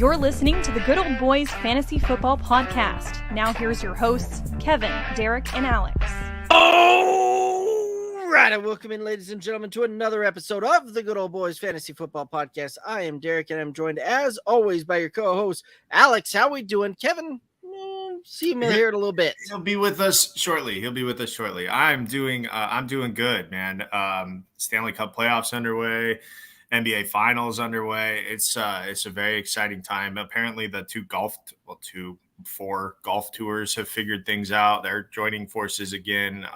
You're listening to the Good Old Boys Fantasy Football Podcast. Now here's your hosts, Kevin, Derek, and Alex. All right, and welcome in, ladies and gentlemen, to another episode of the Good Old Boys Fantasy Football Podcast. I am Derek, and I'm joined, as always, by your co-host, Alex. How we doing? Kevin, see him here in a little bit. He'll be with us shortly. I'm doing good, man. Stanley Cup playoffs underway. NBA Finals underway. It's a very exciting time. Apparently, the four golf tours have figured things out. They're joining forces again.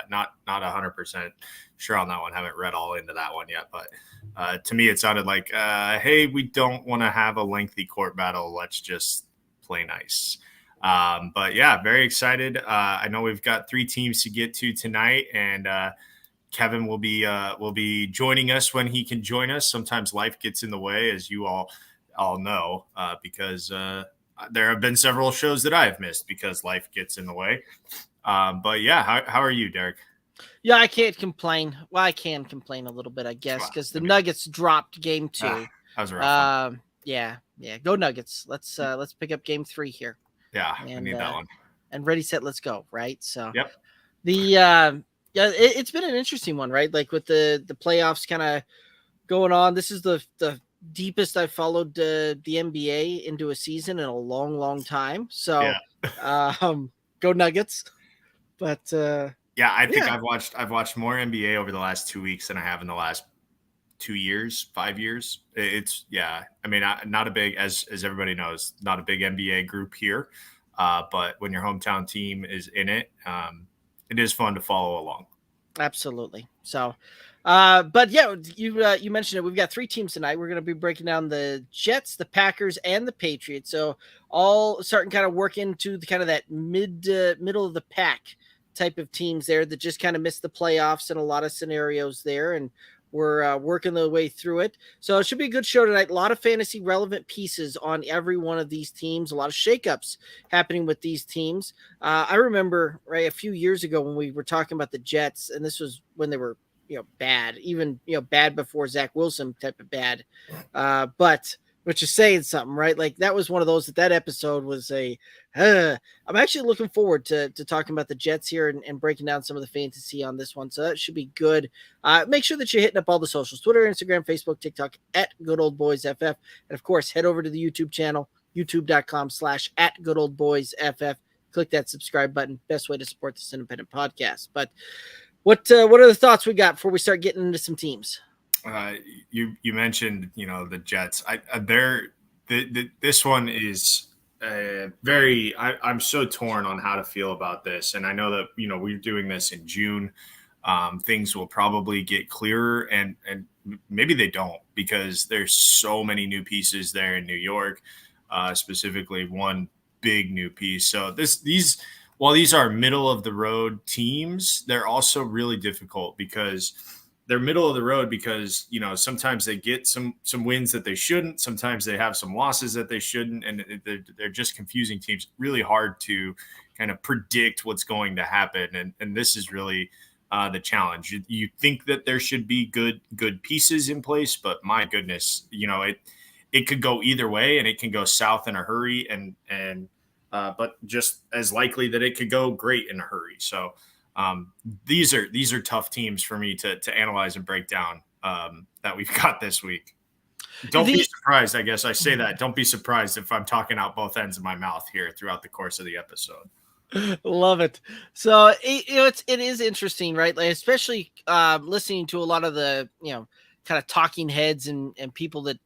Not 100% sure on that one. Haven't read all into that one yet, but to me, it sounded like, hey, we don't want to have a lengthy court battle. Let's just play nice. But yeah, very excited. I know we've got 3 teams to get to tonight, and Kevin will be joining us when he can join us. Sometimes life gets in the way, as you all know, because there have been several shows that I have missed because life gets in the way. But yeah, how are you, Derek? Yeah, I can't complain. Well, I can complain a little bit, I guess, because the Nuggets dropped game 2. That was a rough one. Yeah, go Nuggets. Let's pick up game 3 here. Yeah, I need that one. And ready, set, let's go. Right. So yep. Yeah, it's been an interesting one, right? Like with the playoffs kind of going on. This is the deepest I've followed the NBA into a season in a long, long time. So, go Nuggets. But yeah, I think I've watched more NBA over the last 2 weeks than I have in the last 2 years, 5 years. I mean, not a big, as everybody knows, not a big NBA group here. But when your hometown team is in it, it is fun to follow along. Absolutely. So, but yeah, you mentioned it. We've got 3 teams tonight. We're going to be breaking down the Jets, the Packers, and the Patriots. So all starting kind of work into the kind of that middle of the pack type of teams there that just kind of missed the playoffs in a lot of scenarios there. And we're working the way through it. So it should be a good show tonight. A lot of fantasy relevant pieces on every one of these teams. A lot of shakeups happening with these teams. I remember a few years ago when we were talking about the Jets, and this was when they were, bad, even, bad before Zach Wilson type of bad. But which is saying something, right? Like that was one of those that episode was I'm actually looking forward to talking about the Jets here and breaking down some of the fantasy on this one. So that should be good. Make sure that you're hitting up all the socials, Twitter, Instagram, Facebook, TikTok at Good Old Boys FF. And of course, head over to the YouTube channel, youtube.com/@GoodOldBoysFF. Click that subscribe button. Best way to support this independent podcast. But what are the thoughts we got before we start getting into some teams? You mentioned, the Jets. This one is I'm so torn on how to feel about this. And I know that, we're doing this in June. Things will probably get clearer and maybe they don't because there's so many new pieces there in New York, specifically one big new piece. So while these are middle of the road teams, they're also really difficult because they're middle of the road because, sometimes they get some wins that they shouldn't. Sometimes they have some losses that they shouldn't. And they're just confusing teams. Really hard to kind of predict what's going to happen. And this is really the challenge. You think that there should be good pieces in place, but my goodness, it could go either way and it can go south in a hurry but just as likely that it could go great in a hurry. So, these are tough teams for me to analyze and break down that we've got this week. Don't be surprised. I guess I say that. Don't be surprised if I'm talking out both ends of my mouth here throughout the course of the episode. Love it. So it is interesting, right? Like, especially listening to a lot of the kind of talking heads and people that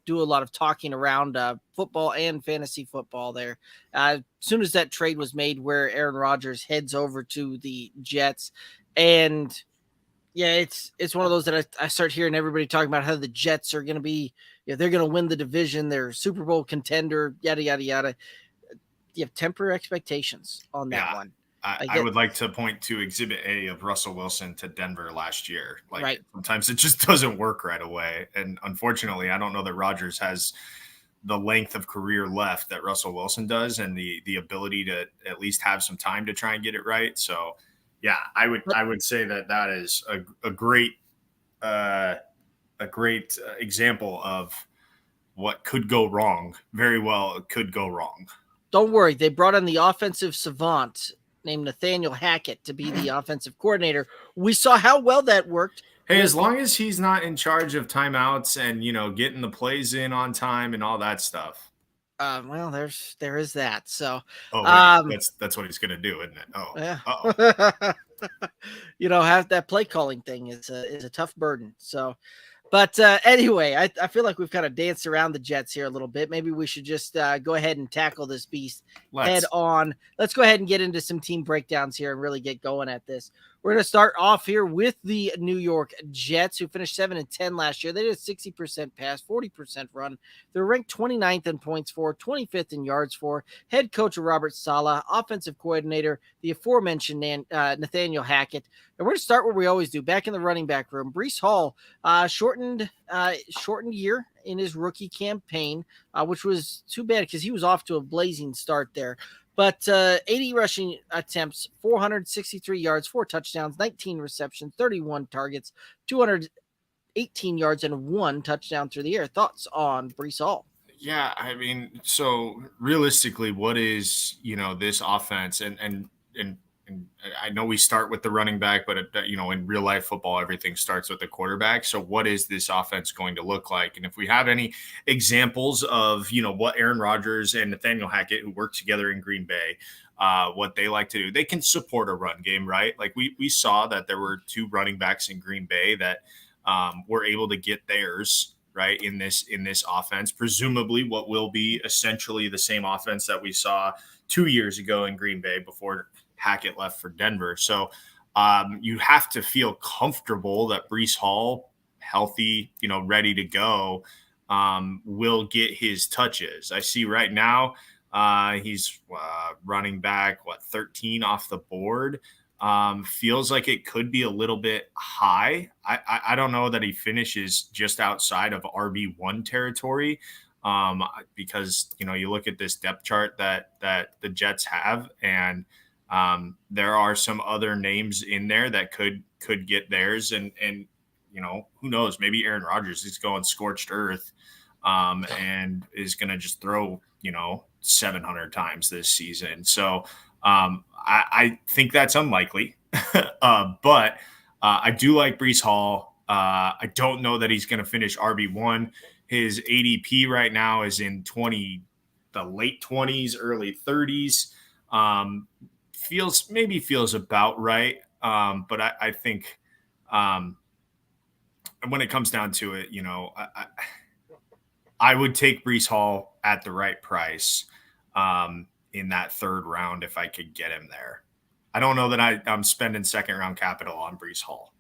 do a lot of talking around football and fantasy football there. As soon as that trade was made where Aaron Rodgers heads over to the Jets, and it's one of those that I start hearing everybody talking about how the Jets are going to be, they're going to win the division. They're Super Bowl contender, yada, yada, yada. You have temper expectations on that one. I would like to point to Exhibit A of Russell Wilson to Denver last year. Sometimes it just doesn't work right away. And unfortunately, I don't know that Rodgers has the length of career left that Russell Wilson does and the ability to at least have some time to try and get it right. So, yeah, I would say that is a great example of what could go wrong. Very well, it could go wrong. Don't worry. They brought in the offensive savant named Nathaniel Hackett to be the offensive coordinator. We saw how well that worked. Hey, as long as he's not in charge of timeouts and, getting the plays in on time and all that stuff. Well, there is that. So, that's what he's going to do, isn't it? Oh, yeah. Have that play calling thing is a tough burden. So, but anyway, I feel like we've kind of danced around the Jets here a little bit. Maybe we should just go ahead and tackle this beast head on. Let's go ahead and get into some team breakdowns here and really get going at this. We're going to start off here with the New York Jets, who finished 7-10 last year. They did a 60% pass, 40% run. They're ranked 29th in points for, 25th in yards for. Head coach Robert Saleh, offensive coordinator, the aforementioned Nathaniel Hackett. And we're going to start where we always do, back in the running back room. Breece Hall, shortened year in his rookie campaign, which was too bad because he was off to a blazing start there. But 80 rushing attempts, 463 yards, 4 touchdowns, 19 receptions, 31 targets, 218 yards, and 1 touchdown through the air. Thoughts on Breece Hall? Yeah, I mean, so realistically, what is, this offense? And I know we start with the running back, but, in real life football, everything starts with the quarterback. So what is this offense going to look like? And if we have any examples of, what Aaron Rodgers and Nathaniel Hackett, who work together in Green Bay, what they like to do, they can support a run game, right? Like we saw that there were 2 running backs in Green Bay that were able to get theirs, right, in this offense, presumably what will be essentially the same offense that we saw 2 years ago in Green Bay before Hackett left for Denver. So you have to feel comfortable that Breece Hall, healthy, ready to go, will get his touches. I see right now he's running back, 13 off the board. Feels like it could be a little bit high. I don't know that he finishes just outside of RB1 territory because, you look at this depth chart that the Jets have, and there are some other names in there that could get theirs. And who knows, maybe Aaron Rodgers is going scorched earth and is going to just throw, 700 times this season. So I think that's unlikely, but I do like Breece Hall. I don't know that he's going to finish RB1. His ADP right now is in the late 20s, early 30s. Feels about right. But I think when it comes down to it, I would take Breece Hall at the right price in that 3rd round if I could get him there. I don't know that I'm spending 2nd round capital on Breece Hall.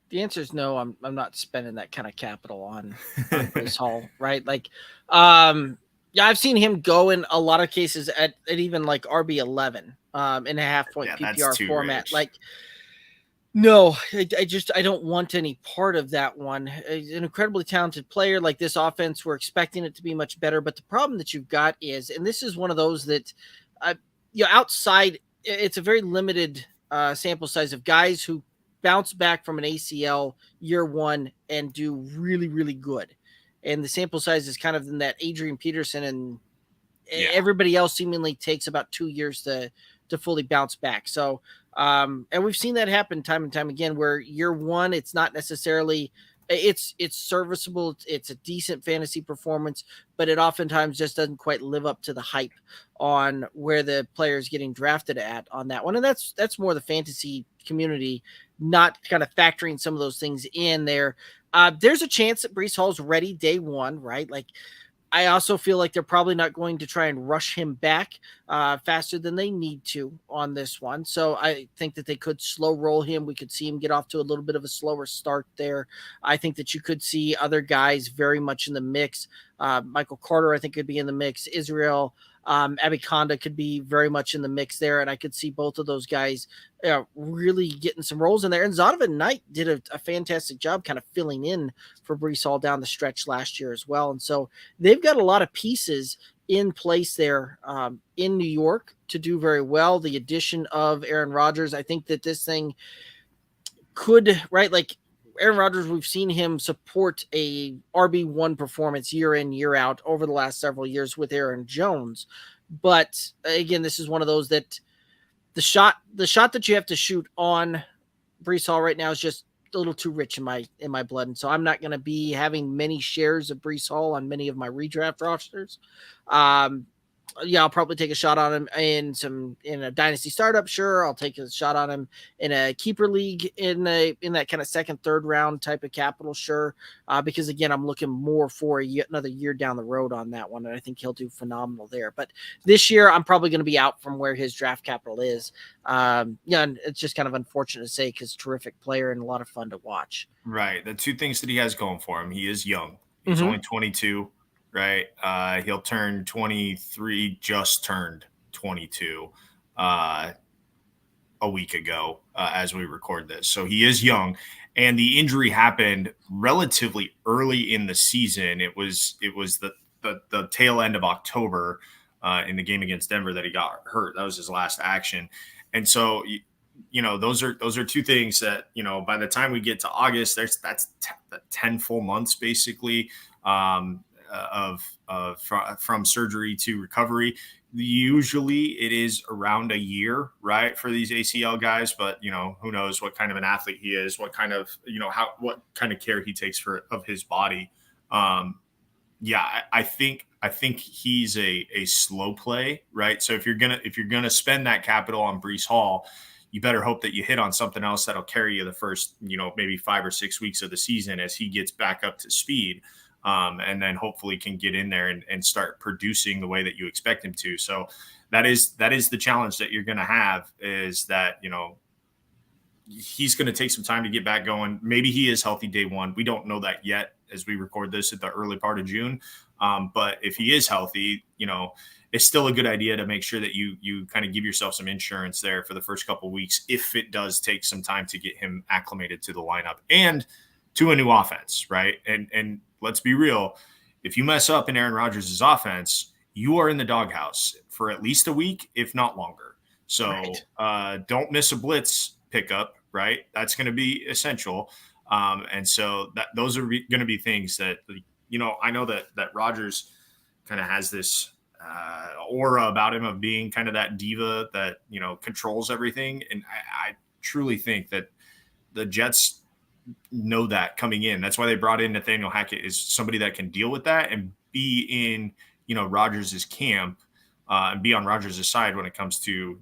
The answer is no. I'm not spending that kind of capital on Breece Hall, right? Like, yeah, I've seen him go in a lot of cases at even like RB11 in a half-point PPR format. Rich. Like, no, I don't want any part of that one. He's an incredibly talented player. Like, this offense, we're expecting it to be much better. But the problem that you've got is, and this is one of those that, outside, it's a very limited sample size of guys who bounce back from an ACL year 1 and do really, really good. And the sample size is kind of in that Adrian Peterson, and everybody else seemingly takes about 2 years to fully bounce back. So, and we've seen that happen time and time again, where year 1, it's not necessarily, it's serviceable. It's a decent fantasy performance, but it oftentimes just doesn't quite live up to the hype on where the player is getting drafted at on that one. And that's more the fantasy community, not kind of factoring some of those things in there. There's a chance that Breece Hall's ready day 1, right? Like, I also feel like they're probably not going to try and rush him back faster than they need to on this one. So I think that they could slow roll him. We could see him get off to a little bit of a slower start there. I think that you could see other guys very much in the mix. Michael Carter, I think, could be in the mix. Israel Abanikanda could be very much in the mix there, and I could see both of those guys really getting some roles in there. And Zonovan Knight did a fantastic job kind of filling in for Breece Hall down the stretch last year as well. And so they've got a lot of pieces in place there in New York to do very well. The addition of Aaron Rodgers, I think that this thing could, right, like, Aaron Rodgers, we've seen him support a RB1 performance year in, year out over the last several years with Aaron Jones. But again, this is one of those that the shot that you have to shoot on Breece Hall right now is just a little too rich in my blood. And so I'm not going to be having many shares of Breece Hall on many of my redraft rosters. I'll probably take a shot on him in a dynasty startup. Sure. I'll take a shot on him in a keeper league in that kind of second, third round type of capital. Sure. Because again, I'm looking more for another year down the road on that one. And I think he'll do phenomenal there, but this year I'm probably going to be out from where his draft capital is. And it's just kind of unfortunate to say, cause terrific player and a lot of fun to watch. Right. The two things that he has going for him, he is young. He's only 22. Right. He'll turn 23, just turned 22 a week ago as we record this. So he is young, and the injury happened relatively early in the season. It was the tail end of October in the game against Denver that he got hurt. That was his last action. And so, those are two things that, by the time we get to August, that's 10 full months basically. From surgery to recovery. Usually it is around a year, right, for these ACL guys, but who knows what kind of an athlete he is, what kind of, what kind of care he takes of his body. I think he's a slow play, right? So if you're going to spend that capital on Breece Hall, you better hope that you hit on something else that'll carry you the first, maybe 5 or 6 weeks of the season as he gets back up to speed. And then hopefully can get in there and start producing the way that you expect him to. So that is the challenge that you're going to have, is that, he's going to take some time to get back going. Maybe he is healthy day one. We don't know that yet as we record this at the early part of June. But if he is healthy, it's still a good idea to make sure that you kind of give yourself some insurance there for the first couple of weeks, if it does take some time to get him acclimated to the lineup and to a new offense, right? And let's be real. If you mess up in Aaron Rodgers' offense, you are in the doghouse for at least a week, if not longer. So don't miss a blitz pickup, right? That's going to be essential. And so those are going to be things that, I know that Rodgers kind of has this aura about him of being kind of that diva that, controls everything. And I truly think that the Jets know that coming in. That's why they brought in Nathaniel Hackett, is somebody that can deal with that and be in, Rodgers' camp and be on Rodgers' side when it comes to,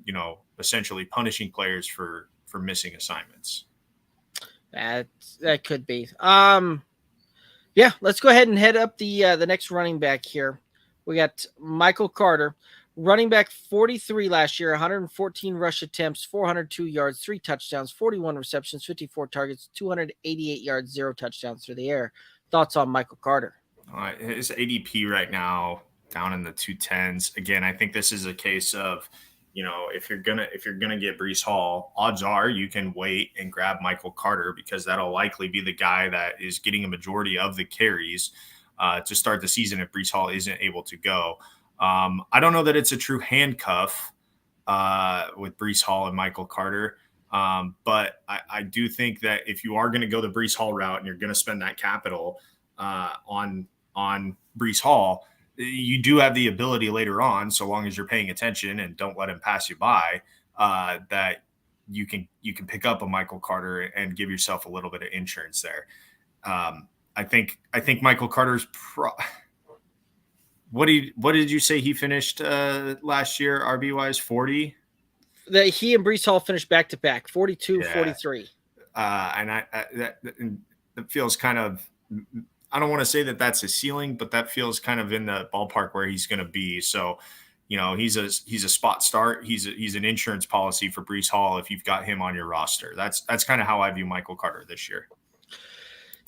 essentially punishing players for missing assignments. That could be. Let's go ahead and head up the next running back here. We got Mecole Carter, running back 43 last year, 114 rush attempts, 402 yards, 3 touchdowns, 41 receptions, 54 targets, 288 yards, 0 touchdowns through the air. Thoughts on Mecole Carter? His ADP right now down in the 210s. Again, I think this is a case of, if you're gonna get Breece Hall, odds are you can wait and grab Mecole Carter, because that'll likely be the guy that is getting a majority of the carries to start the season if Breece Hall isn't able to go. I don't know that it's a true handcuff with Breece Hall and Mecole Carter, but I do think that if you are going to go the Breece Hall route and you're going to spend that capital on Breece Hall, you do have the ability later on, so long as you're paying attention and don't let him pass you by, that you can pick up a Mecole Carter and give yourself a little bit of insurance there. I think Mecole Carter's What did you say he finished last year, RB-wise, 40? He and Breece Hall finished back-to-back, 42, 43. And that feels kind of – I don't want to say that that's his ceiling, but that feels kind of in the ballpark where he's going to be. So, he's a spot start. He's an insurance policy for Breece Hall if you've got him on your roster. That's kind of how I view Mecole Carter this year.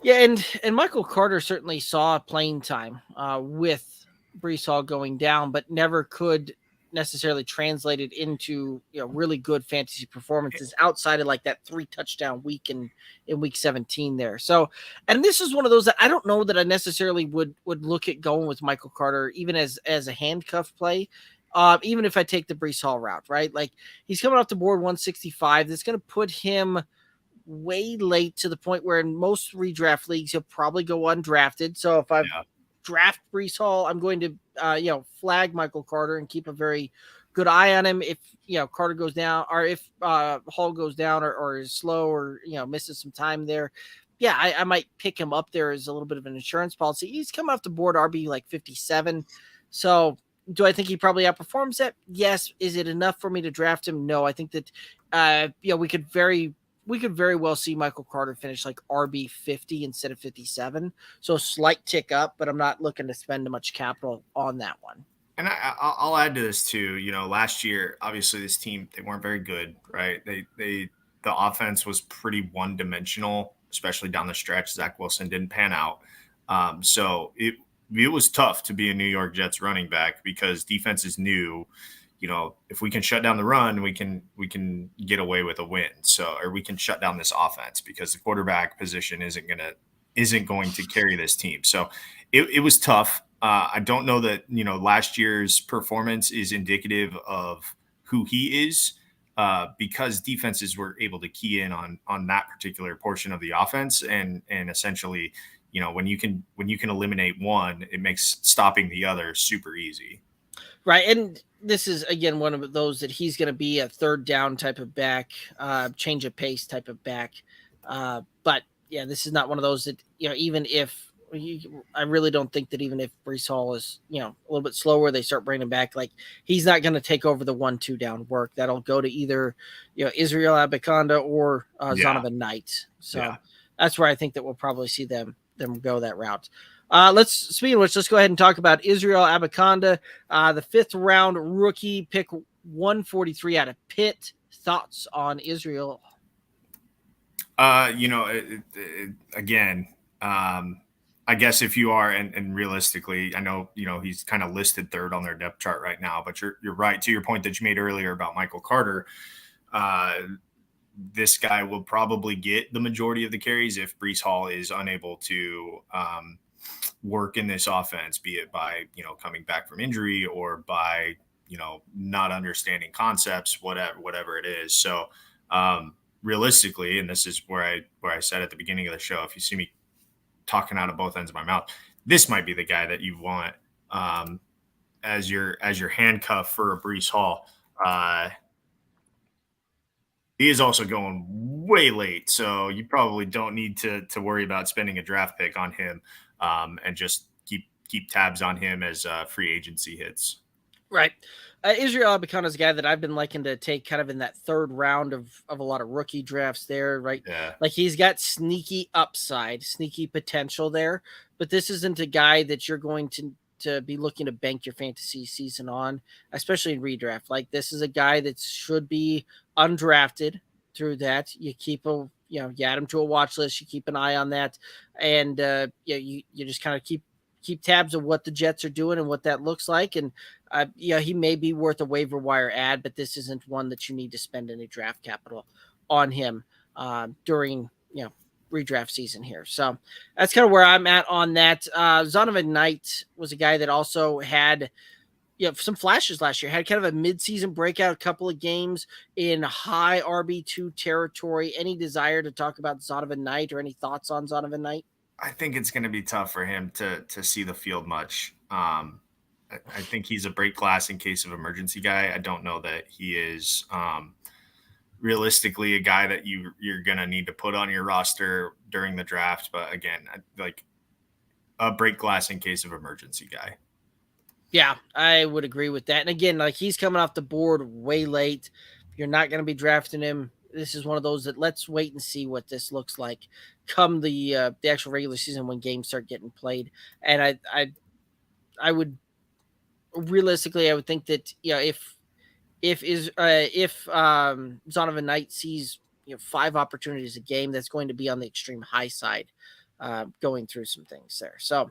Yeah, and Mecole Carter certainly saw playing time with Breece Hall going down, but never could necessarily translate it into really good fantasy performances outside of like that 3 touchdown week in week 17 there. So, and this is one of those that I don't know that I necessarily would look at going with Mecole Carter even as a handcuff play. Even if I take the Breece Hall route, right? Like he's coming off the board 165. That's going to put him way late to the point where in most redraft leagues he'll probably go undrafted. So if I draft Breece Hall, I'm going to flag Michael Carter and keep a very good eye on him. If Carter goes down, or if Hall goes down or is slow or misses some time there, I might pick him up there as a little bit of an insurance policy. He's coming off the board RB like 57. So do I think he probably outperforms that? Yes. Is it enough for me to draft him? No. I think that we could very well see Michael Carter finish like RB 50 instead of 57. So a slight tick up, but I'm not looking to spend much capital on that one. And I'll add to this too. Last year, obviously this team, they weren't very good, right? The offense was pretty one-dimensional, especially down the stretch. Zach Wilson didn't pan out. So it was tough to be a New York Jets running back because defenses knew, if we can shut down the run, we can get away with a win. Or we can shut down this offense because the quarterback position isn't going to carry this team. So it was tough. I don't know that, last year's performance is indicative of who he is because defenses were able to key in on that particular portion of the offense. And essentially, when you can eliminate one, it makes stopping the other super easy. Right. And this is, again, one of those that he's going to be a third down type of back, change of pace type of back. But yeah, this is not one of those that, even if I really don't think that even if Breece Hall is, a little bit slower, they start bringing him back. Like he's not going to take over the 1-2 down work. That'll go to either, Israel Abanikanda or Zonovan Knight. So that's where I think that we'll probably see them go that route. Speaking of which, let's go ahead and talk about Israel Abanikanda, the 5th round rookie, pick 143 out of Pitt. Thoughts on Israel? Again, I guess if you are, and realistically, I know, he's kind of listed 3rd on their depth chart right now, but you're right to your point that you made earlier about Michael Carter. This guy will probably get the majority of the carries if Breece Hall is unable to work in this offense, be it by, coming back from injury or by, not understanding concepts, whatever it is. So realistically, and this is where I said at the beginning of the show, if you see me talking out of both ends of my mouth, this might be the guy that you want as your handcuff for a Breece Hall. He is also going way late, so you probably don't need to worry about spending a draft pick on him, and just keep tabs on him as free agency hits. Right. Israel Abanikanda is a guy that I've been liking to take kind of in that 3rd round of a lot of rookie drafts there, right? Yeah. Like he's got sneaky upside, sneaky potential there, but this isn't a guy that you're going to be looking to bank your fantasy season on, especially in redraft. Like this is a guy that should be undrafted through that. You keep you add him to a watch list, you keep an eye on that. And you just kind of keep tabs of what the Jets are doing and what that looks like. And he may be worth a waiver wire ad, but this isn't one that you need to spend any draft capital on him during, redraft season here. So that's kind of where I'm at on that. Zonovan Knight was a guy that also had some flashes last year, had kind of a midseason breakout, couple of games in high RB2 territory. Any desire to talk about Zonovan Knight or any thoughts on Zonovan Knight? I think it's going to be tough for him to see the field much. I think he's a break glass in case of emergency guy. I don't know that he is realistically a guy that you're going to need to put on your roster during the draft. But again, like a break glass in case of emergency guy. Yeah, I would agree with that. And again, like he's coming off the board way late. You're not going to be drafting him. This is one of those that let's wait and see what this looks like come the actual regular season when games start getting played. And I would realistically, I would think that if Zonovan Knight sees 5 opportunities a game, that's going to be on the extreme high side, going through some things there. So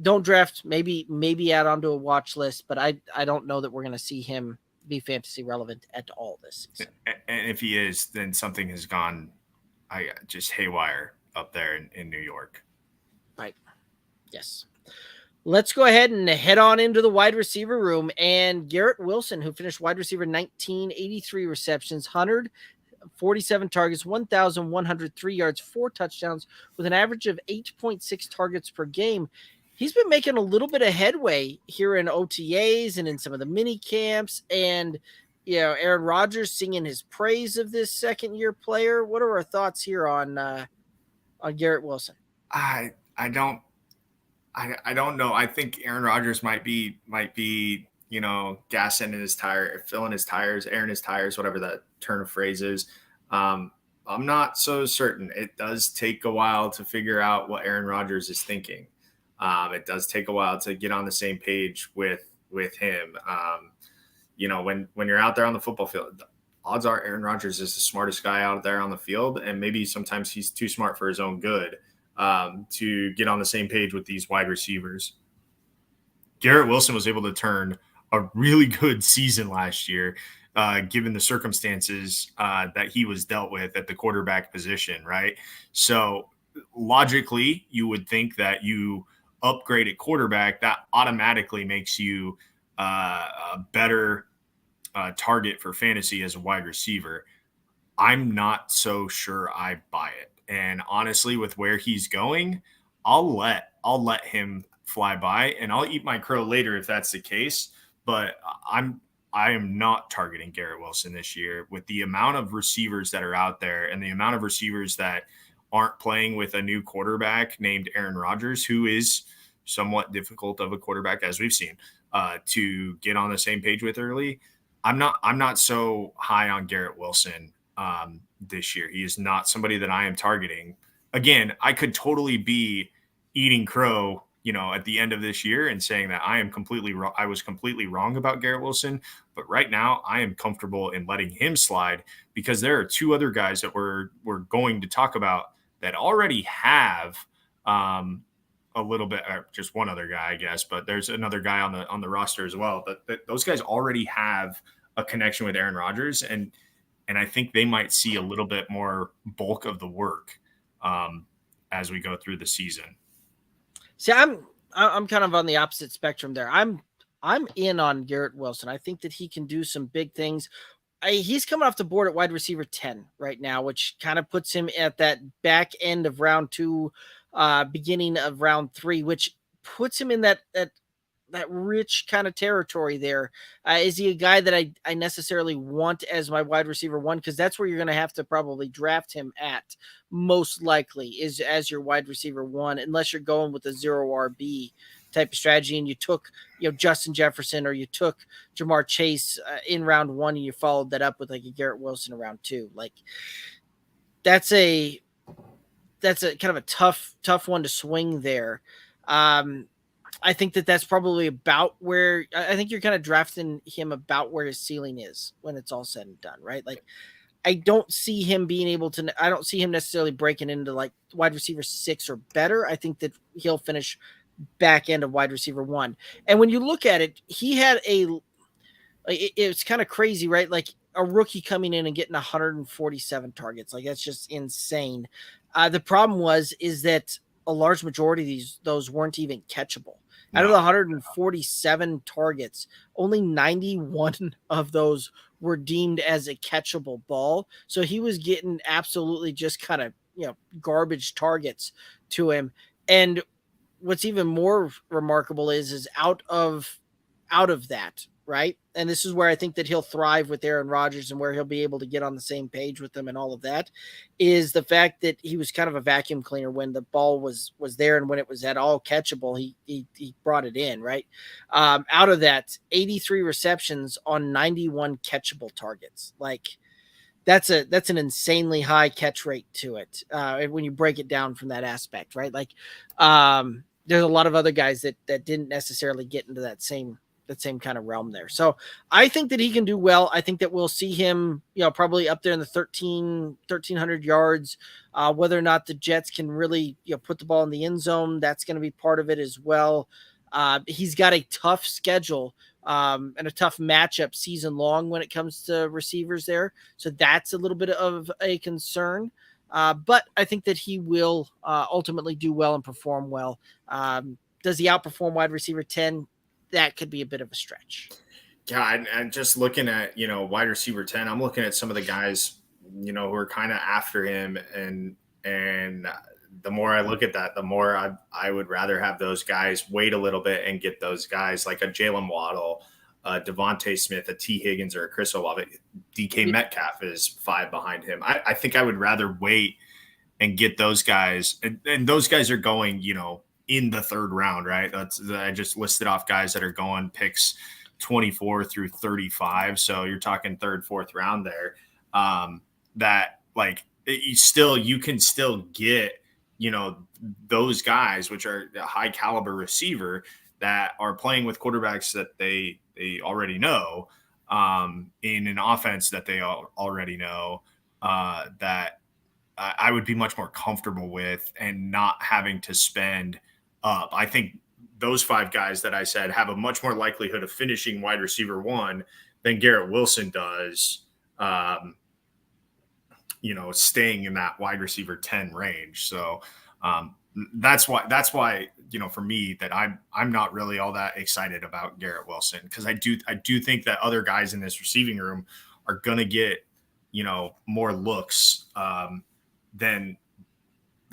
don't draft, maybe add onto a watch list, but I don't know that we're going to see him be fantasy relevant at all this season. And if he is, then something has gone just haywire up there in New York. Right. Yes. Let's go ahead and head on into the wide receiver room. And Garrett Wilson, who finished wide receiver 19, 83 receptions, 100 47 targets, 1,103 yards, 4 touchdowns with an average of 8.6 targets per game. He's been making a little bit of headway here in OTAs and in some of the mini camps, and Aaron Rodgers singing his praise of this second-year player. What are our thoughts here on Garrett Wilson? I don't know. I think Aaron Rodgers might be gassing in his tire, filling his tires, airing his tires, whatever that turn of phrase is. I'm not so certain. It does take a while to figure out what Aaron Rodgers is thinking. It does take a while to get on the same page with him. When you're out there on the football field, odds are Aaron Rodgers is the smartest guy out there on the field, and maybe sometimes he's too smart for his own good to get on the same page with these wide receivers. Garrett Wilson was able to turn a really good season last year, given the circumstances that he was dealt with at the quarterback position, right? So logically, you would think that you upgrade at quarterback, that automatically makes you a better target for fantasy as a wide receiver. I'm not so sure I buy it. And honestly, with where he's going, I'll let him fly by, and I'll eat my crow later if that's the case. But I am not targeting Garrett Wilson this year with the amount of receivers that are out there and the amount of receivers that aren't playing with a new quarterback named Aaron Rodgers, who is somewhat difficult of a quarterback, as we've seen, to get on the same page with early. I'm not so high on Garrett Wilson this year. He is not somebody that I am targeting. Again, I could totally be eating crow, at the end of this year and saying that I was completely wrong about Garrett Wilson. But right now I am comfortable in letting him slide because there are two other guys that we're going to talk about that already have a little bit, or just one other guy, I guess, but there's another guy on the roster as well. But those guys already have a connection with Aaron Rodgers, and I think they might see a little bit more bulk of the work as we go through the season. See, I'm kind of on the opposite spectrum there. I'm in on Garrett Wilson. I think that he can do some big things. He's coming off the board at wide receiver 10 right now, which kind of puts him at that back end of round 2, beginning of round 3, which puts him in that rich kind of territory there. Is he a guy that I necessarily want as my wide receiver 1? Because that's where you're going to have to probably draft him at, most likely, is as your wide receiver 1, unless you're going with a 0 RB type of strategy and you took Justin Jefferson or you took Jamar Chase in round 1 and you followed that up with like a Garrett Wilson in round 2. Like that's a kind of a tough one to swing there. I think that's probably about where I think you're kind of drafting him about where his ceiling is when it's all said and done, right? Like I don't see him being able to, I don't see him necessarily breaking into like wide receiver 6 or better. I think that he'll finish back end of wide receiver 1. And when you look at it, he had it's kind of crazy, right? Like a rookie coming in and getting 147 targets. Like that's just insane. The problem is that a large majority of those weren't even catchable. Out of the 147 targets, only 91 of those were deemed as a catchable ball. So he was getting absolutely just kind of, garbage targets to him. And what's even more remarkable is out of that, right? And this is where I think that he'll thrive with Aaron Rodgers and where he'll be able to get on the same page with them and all of that, is the fact that he was kind of a vacuum cleaner when the ball was there and when it was at all catchable, he brought it in, right? Out of that, 83 receptions on 91 catchable targets. Like that's an insanely high catch rate to it when you break it down from that aspect, right? Like there's a lot of other guys that didn't necessarily get into that same kind of realm there. So I think that he can do well. I think that we'll see him, probably up there in the 1,300 yards. Whether or not the Jets can really, put the ball in the end zone, that's going to be part of it as well. He's got a tough schedule and a tough matchup season long when it comes to receivers there. So that's a little bit of a concern. But I think that he will ultimately do well and perform well. Does he outperform wide receiver 10? That could be a bit of a stretch. Yeah, and just looking at, wide receiver 10, I'm looking at some of the guys who are kind of after him. And the more I look at that, the more I would rather have those guys wait a little bit and get those guys like a Jalen Waddle, Devontae Smith, a T. Higgins, or a Chris Olave. DK Metcalf is 5 behind him. I think I would rather wait and get those guys. And those guys are going, in the 3rd round, right? I just listed off guys that are going picks 24 through 35. So you're talking 3rd, 4th round there. That like you can still get, those guys, which are a high caliber receiver that are playing with quarterbacks that they already know, in an offense that they already know, that I would be much more comfortable with and not having to spend up. I think those 5 guys that I said have a much more likelihood of finishing wide receiver 1 than Garrett Wilson does, staying in that wide receiver 10 range. So that's why, for me, that I'm not really all that excited about Garrett Wilson, because I do think that other guys in this receiving room are going to get, more looks, than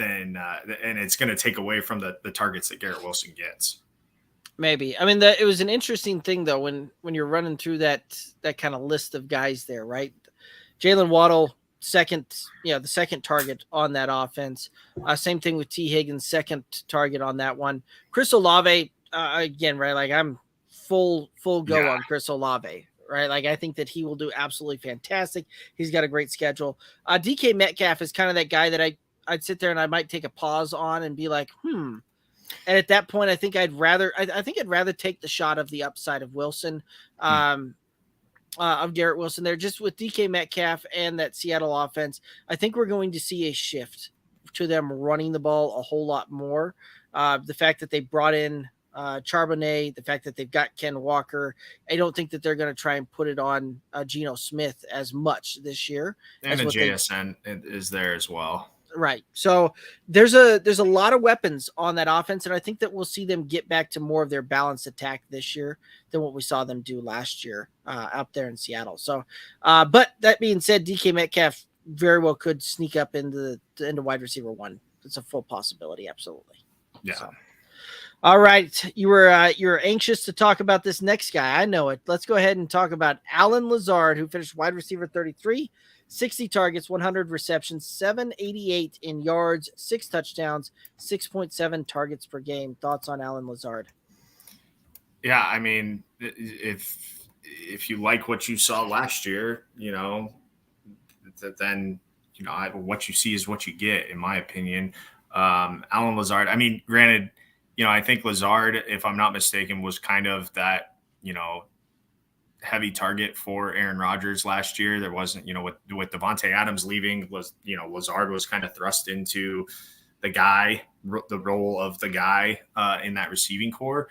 and it's going to take away from the targets that Garrett Wilson gets. Maybe. I mean, it was an interesting thing though when you're running through that kind of list of guys there, right? Jalen Waddle, the second target on that offense. Same thing with T. Higgins, second target on that one. Chris Olave, again, right? Like I'm full go on Chris Olave, right? Like I think that he will do absolutely fantastic. He's got a great schedule. DK Metcalf is kind of that guy that I'd sit there and I might take a pause on and be like, And at that point, I think I'd rather take the shot of the upside of Wilson, of Garrett Wilson there, just with DK Metcalf and that Seattle offense. I think we're going to see a shift to them running the ball a whole lot more. The fact that they brought in Charbonnet, the fact that they've got Ken Walker, I don't think that they're going to try and put it on Geno Smith as much this year. And a JSN is there as well. Right. So there's a lot of weapons on that offense, and I think that we'll see them get back to more of their balanced attack this year than what we saw them do last year out there in Seattle. So, but that being said, DK Metcalf very well could sneak up into wide receiver 1. It's a full possibility. Absolutely. Yeah. So. All right. You're anxious to talk about this next guy. I know it. Let's go ahead and talk about Allen Lazard, who finished wide receiver 33, 60 targets, 100 receptions, 788 in yards, 6 touchdowns, 6.7 targets per game. Thoughts on Allen Lazard? Yeah, I mean, if you like what you saw last year, then what you see is what you get, in my opinion. Allen Lazard, I mean, granted, I think Lazard, if I'm not mistaken, was kind of that, heavy target for Aaron Rodgers last year. There wasn't, with Devontae Adams leaving, Lazard was kind of thrust into the role of the guy in that receiving core.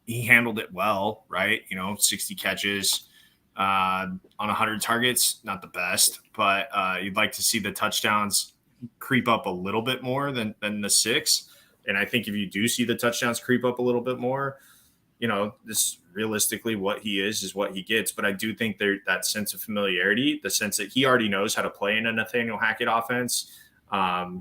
He handled it well, right? 60 catches on 100 targets, not the best, but you'd like to see the touchdowns creep up a little bit more than the 6. And I think if you do see the touchdowns creep up a little bit more, this realistically what he is what he gets. But I do think that sense of familiarity, the sense that he already knows how to play in a Nathaniel Hackett offense.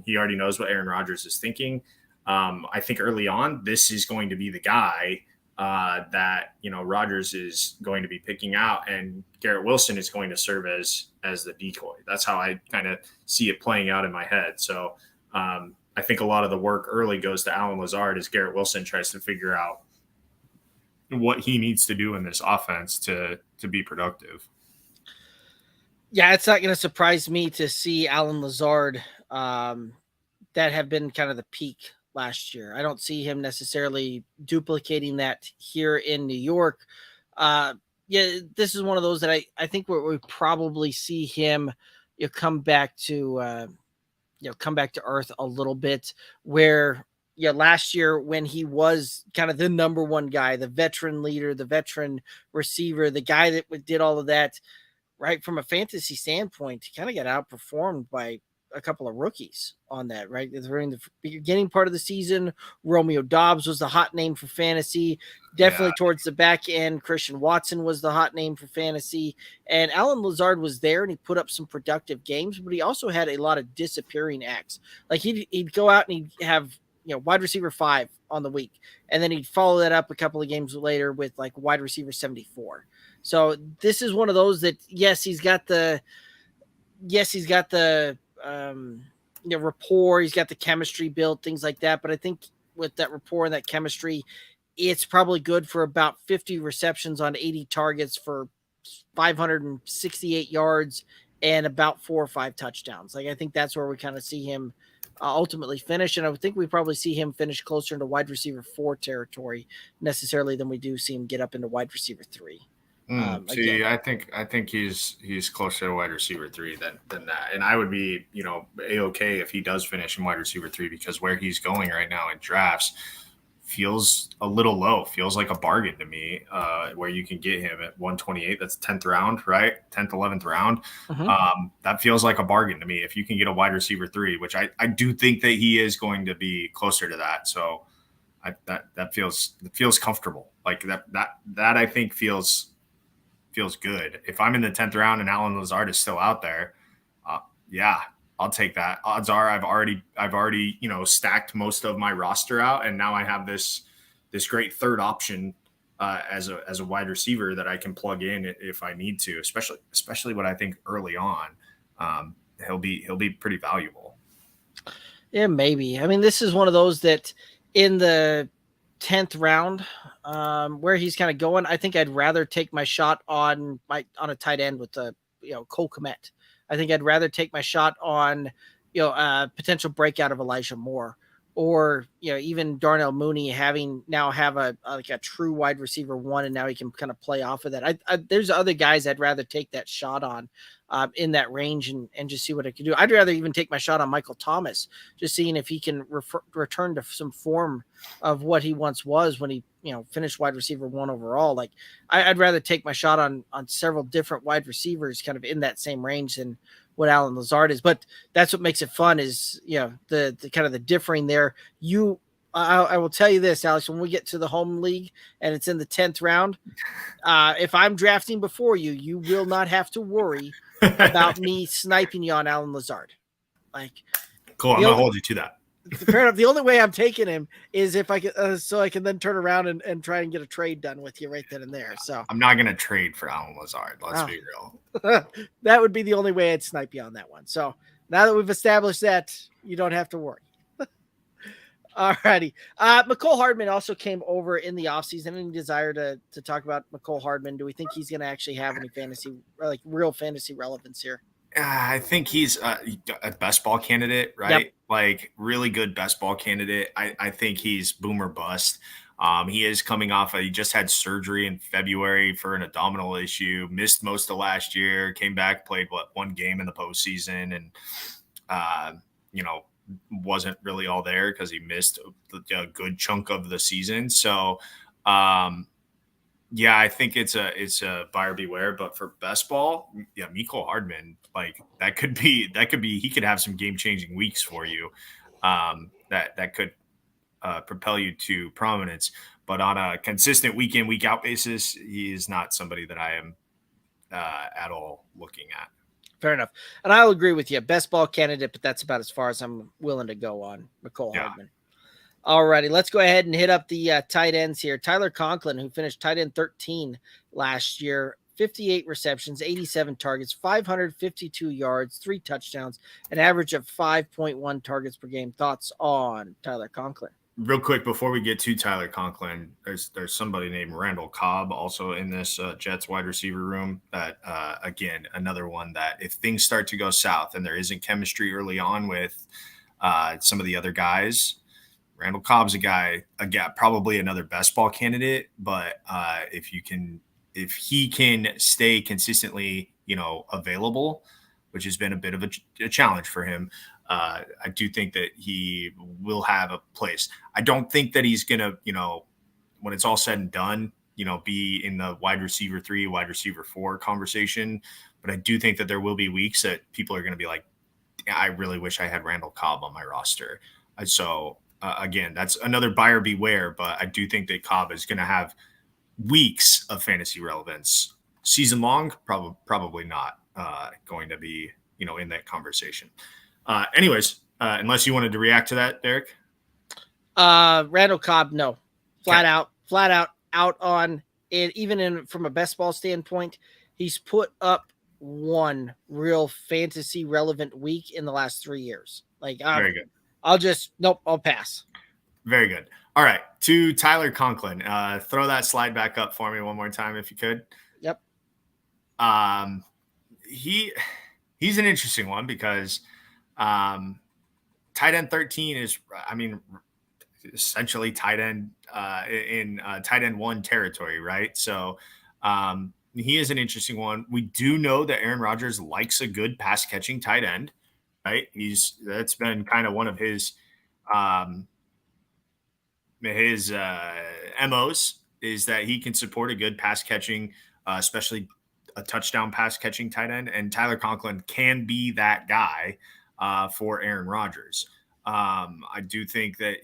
He already knows what Aaron Rodgers is thinking. I think early on, this is going to be the guy that, Rodgers is going to be picking out, and Garrett Wilson is going to serve as the decoy. That's how I kind of see it playing out in my head. So I think a lot of the work early goes to Allen Lazard as Garrett Wilson tries to figure out what he needs to do in this offense to be productive. Yeah, it's not going to surprise me to see Allen Lazard that have been kind of the peak last year. I don't see him necessarily duplicating that here in New York. This is one of those that I think we probably see him come back to earth a little bit, where last year when he was kind of the number one guy, the veteran leader, the veteran receiver, the guy that did all of that, right, from a fantasy standpoint, he kind of got outperformed by a couple of rookies on that, right? During the beginning part of the season, Romeo Doubs was the hot name for fantasy. Definitely towards the back end, Christian Watson was the hot name for fantasy. And Alan Lazard was there, and he put up some productive games, but he also had a lot of disappearing acts. Like he'd go out and he'd have, wide receiver 5 on the week, and then he'd follow that up a couple of games later with like wide receiver 74. So this is one of those that, he's got the rapport, he's got the chemistry built, things like that. But I think with that rapport and that chemistry, it's probably good for about 50 receptions on 80 targets for 568 yards and about 4 or 5 touchdowns. Like, I think that's where we kind of see him ultimately finish. And I would think we probably see him finish closer into wide receiver 4 territory necessarily than we do see him get up into wide receiver 3. I think he's closer to wide receiver 3 than that. And I would be, A-okay if he does finish in wide receiver 3, because where he's going right now in drafts feels a little low, feels like a bargain to me, where you can get him at 128. That's 10th round, right? 10th, 11th round. Mm-hmm. That feels like a bargain to me. If you can get a wide receiver 3, which I do think that he is going to be closer to that. So that feels comfortable. Like that I think feels good. If I'm in the 10th round and Alan Lazard is still out there, I'll take that. Odds are I've already stacked most of my roster out, and now I have this great third option as a wide receiver that I can plug in if I need to, especially what I think early on. He'll be pretty valuable. Yeah, maybe. I mean, this is one of those that in the 10th round, where he's kind of going, I think I'd rather take my shot on a tight end with Cole Kmet. I think I'd rather take my shot on potential breakout of Elijah Moore, or even Darnell Mooney have a true wide receiver 1, and now he can kind of play off of that. There's other guys I'd rather take that shot on in that range and just see what I can do. I'd rather even take my shot on Michael Thomas, just seeing if he can return to some form of what he once was when he finished wide receiver 1 overall. Like, I'd rather take my shot on several different wide receivers kind of in that same range than what Alan Lazard is. But that's what makes it fun, is the kind of the differing there. I will tell you this, Alex, when we get to the home league and it's in the 10th round, if I'm drafting before you will not have to worry about me sniping you on Alan Lazard. Like, cool. I'm going to hold you to that. Fair enough. The only way I'm taking him is if I can, so I can then turn around and try and get a trade done with you right then and there. So I'm not going to trade for Alan Lazard. Let's be real. That would be the only way I'd snipe you on that one. So now that we've established that, you don't have to worry. All righty. Mecole Hardman also came over in the offseason. Any desire to talk about Mecole Hardman? Do we think he's going to actually have any real fantasy relevance here? I think he's a best ball candidate, right? Yep. Like, really good best ball candidate. I think he's boom or bust. He is coming off he just had surgery in February for an abdominal issue, missed most of last year, came back, played one game in the postseason, and wasn't really all there because he missed a good chunk of the season. So I think it's a buyer beware. But for best ball, Mecole Hardman, like, that could be he could have some game changing weeks for you. That could propel you to prominence. But on a consistent week in, week out basis, he is not somebody that I am at all looking at. Fair enough. And I'll agree with you. Best ball candidate, but that's about as far as I'm willing to go on Mecole Hardman. All righty. Let's go ahead and hit up the tight ends here. Tyler Conklin, who finished tight end 13 last year, 58 receptions, 87 targets, 552 yards, 3 touchdowns, an average of 5.1 targets per game. Thoughts on Tyler Conklin? Real quick, before we get to Tyler Conklin, there's somebody named Randall Cobb also in this Jets wide receiver room that, again, another one that if things start to go south and there isn't chemistry early on with some of the other guys, Randall Cobb's a guy, probably another best ball candidate. But if he can stay consistently, available, which has been a bit of a challenge for him, I do think that he will have a place. I don't think that he's going to, when it's all said and done, be in the wide receiver 3, wide receiver 4 conversation. But I do think that there will be weeks that people are going to be like, I really wish I had Randall Cobb on my roster. So again, that's another buyer beware, but I do think that Cobb is going to have weeks of fantasy relevance. Season long, probably not going to be, in that conversation. Anyways, unless you wanted to react to that, Derek. Randall Cobb, no, flat out on it. Even from a best ball standpoint, he's put up one real fantasy relevant week in the last 3 years. Very good. I'll pass. Very good. All right, to Tyler Conklin. Throw that slide back up for me one more time if you could. Yep. He's an interesting one because tight end 13 is, essentially tight end in tight end 1 territory, right? So he is an interesting one. We do know that Aaron Rodgers likes a good pass catching tight end, right? That's been kind of one of his MOs, is that he can support a good pass catching, especially a touchdown pass catching tight end. And Tyler Conklin can be that guy for Aaron Rodgers. I do think that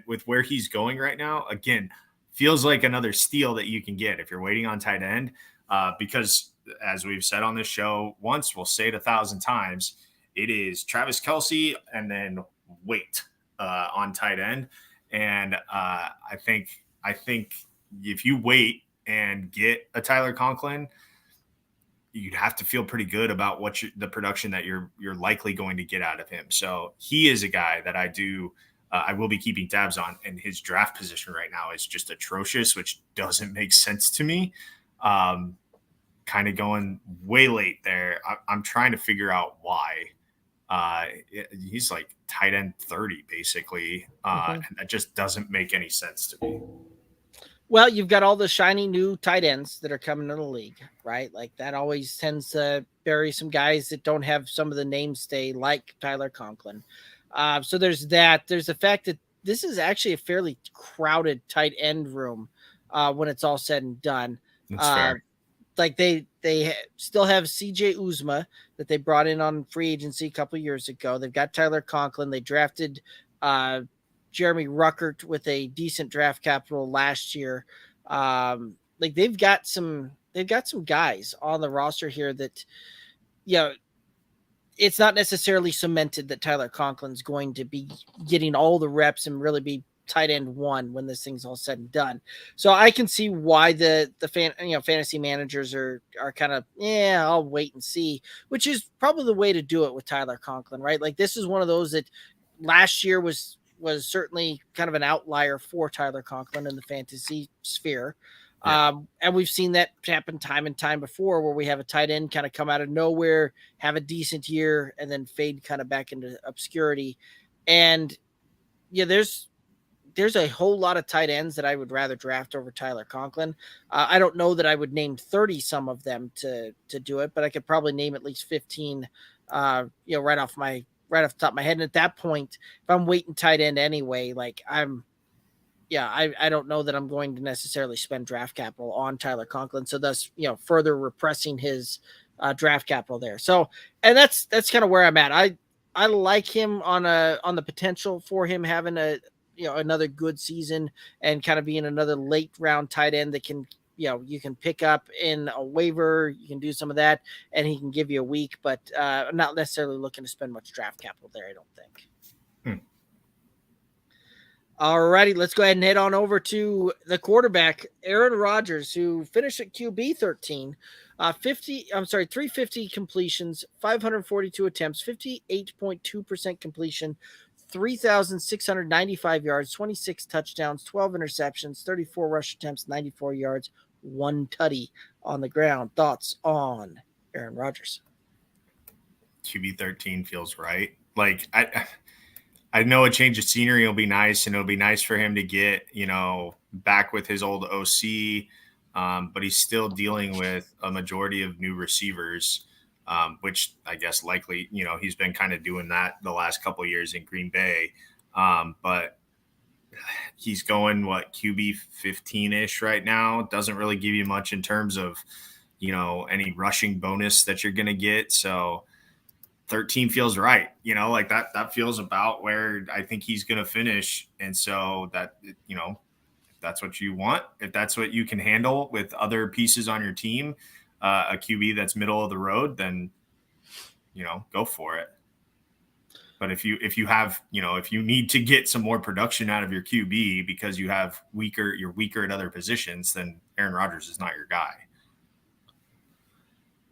with where he's going right now, again, feels like another steal that you can get if you're waiting on tight end, because as we've said on this show once, we'll say it 1,000 times, it is Travis Kelce and then wait on tight end. And I think if you wait and get a Tyler Conklin, you'd have to feel pretty good about the production that you're likely going to get out of him. So he is a guy that I will be keeping tabs on, and his draft position right now is just atrocious, which doesn't make sense to me. Kind of going way late there. I'm trying to figure out why. He's like tight end 30 basically. And that just doesn't make any sense to me. Well, you've got all the shiny new tight ends that are coming to the league, right? Like that always tends to bury some guys that don't have some of the namestay like Tyler Conklin. So there's that. There's the fact that this is actually a fairly crowded tight end room when it's all said and done. That's fair. Like they still have CJ Uzma that they brought in on free agency a couple of years ago. They've got Tyler Conklin. They drafted Jeremy Ruckert with a decent draft capital last year. They've got some guys on the roster here that, it's not necessarily cemented that Tyler Conklin's going to be getting all the reps and really be tight end 1 when this thing's all said and done. So I can see why the fantasy managers are kind of, I'll wait and see, which is probably the way to do it with Tyler Conklin, right? Like this is one of those that last year was certainly kind of an outlier for Tyler Conklin in the fantasy sphere. Yeah. And we've seen that happen time and time before, where we have a tight end kind of come out of nowhere, have a decent year, and then fade kind of back into obscurity. And there's a whole lot of tight ends that I would rather draft over Tyler Conklin. I don't know that I would name 30 some of them to do it, but I could probably name at least 15, right off the top of my head. And at that point, if I'm waiting tight end anyway, I don't know that I'm going to necessarily spend draft capital on Tyler Conklin. So thus, further repressing his draft capital there. So, and that's kind of where I'm at. I like him on the potential for him having another good season and kind of being another late round tight end that can, you can pick up in a waiver, you can do some of that, and he can give you a week, but I'm not necessarily looking to spend much draft capital there, I don't think. All righty, let's go ahead and head on over to the quarterback, Aaron Rodgers, who finished at QB 13, 350 completions, 542 attempts, 58.2% completion, 3,695 yards, 26 touchdowns, 12 interceptions, 34 rush attempts, 94 yards, 1 tutty on the ground. Thoughts on Aaron Rodgers? QB 13 feels right. Like I know a change of scenery will be nice, and it'll be nice for him to get, back with his old OC, but he's still dealing with a majority of new receivers, which I guess likely, he's been kind of doing that the last couple of years in Green Bay. But he's going, QB 15-ish right now. Doesn't really give you much in terms of, any rushing bonus that you're going to get. So 13 feels right. Like that feels about where I think he's going to finish. And so that, if that's what you want, if that's what you can handle with other pieces on your team, a QB that's middle of the road, then, go for it. But if you have, if you need to get some more production out of your QB because you're weaker at other positions, then Aaron Rodgers is not your guy.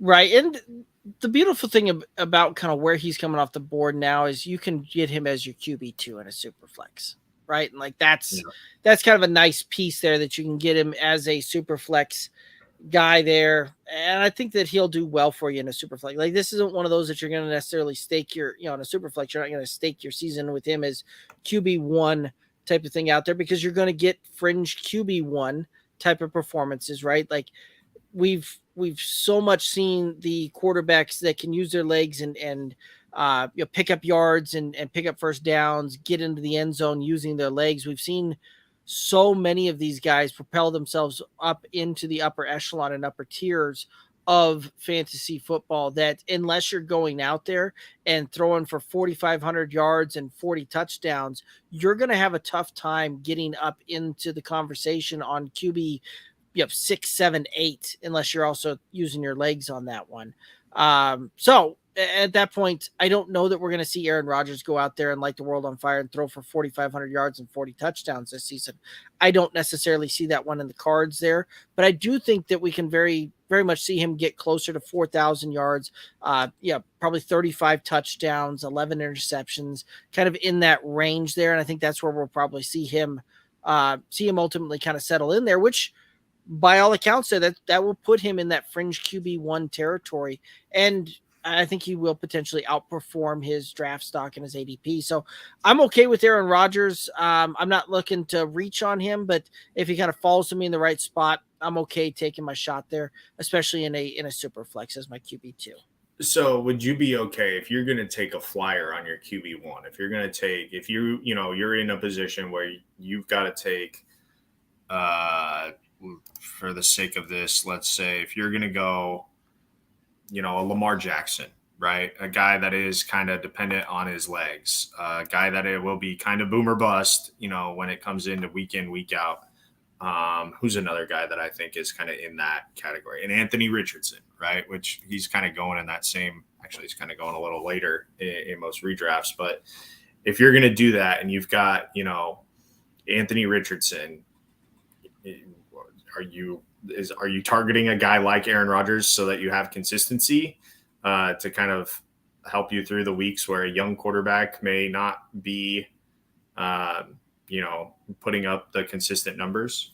Right. And the beautiful thing about kind of where he's coming off the board now is you can get him as your QB2 in a super flex, right? And like that's kind of a nice piece there that you can get him as a super flex guy there. And I think that he'll do well for you in a super flex. Like this isn't one of those that you're going to necessarily stake your, in a super flex, you're not going to stake your season with him as QB1 type of thing out there because you're going to get fringe QB1 type of performances, right? Like we've so much seen the quarterbacks that can use their legs and pick up yards and pick up first downs, get into the end zone using their legs. We've seen so many of these guys propel themselves up into the upper echelon and upper tiers of fantasy football that unless you're going out there and throwing for 4,500 yards and 40 touchdowns, you're going to have a tough time getting up into the conversation on QB 6, 7, 8, unless you're also using your legs on that one. So at that point, I don't know that we're going to see Aaron Rodgers go out there and light the world on fire and throw for 4,500 yards and 40 touchdowns this season. I don't necessarily see that one in the cards there, but I do think that we can very, very much see him get closer to 4,000 yards. Probably 35 touchdowns, 11 interceptions, kind of in that range there. And I think that's where we'll probably see him ultimately kind of settle in there, which by all accounts that will put him in that fringe QB1 territory. And I think he will potentially outperform his draft stock and his ADP. So I'm okay with Aaron Rodgers. I'm not looking to reach on him, but if he kind of falls to me in the right spot, I'm okay taking my shot there, especially in a super flex as my QB2. So would you be okay if you're going to take a flyer on your QB1? If you're going to take, if you're in a position where you've got to take, for the sake of this, let's say if you're going to go, a Lamar Jackson, right? A guy that is kind of dependent on his legs, a guy that it will be kind of boom or bust, when it comes into week in, week out. Who's another guy that I think is kind of in that category? And Anthony Richardson, right? Which he's kind of going in that same, actually he's kind of going a little later in most redrafts. But if you're going to do that and you've got, Anthony Richardson, are you targeting a guy like Aaron Rodgers so that you have consistency to kind of help you through the weeks where a young quarterback may not be, putting up the consistent numbers?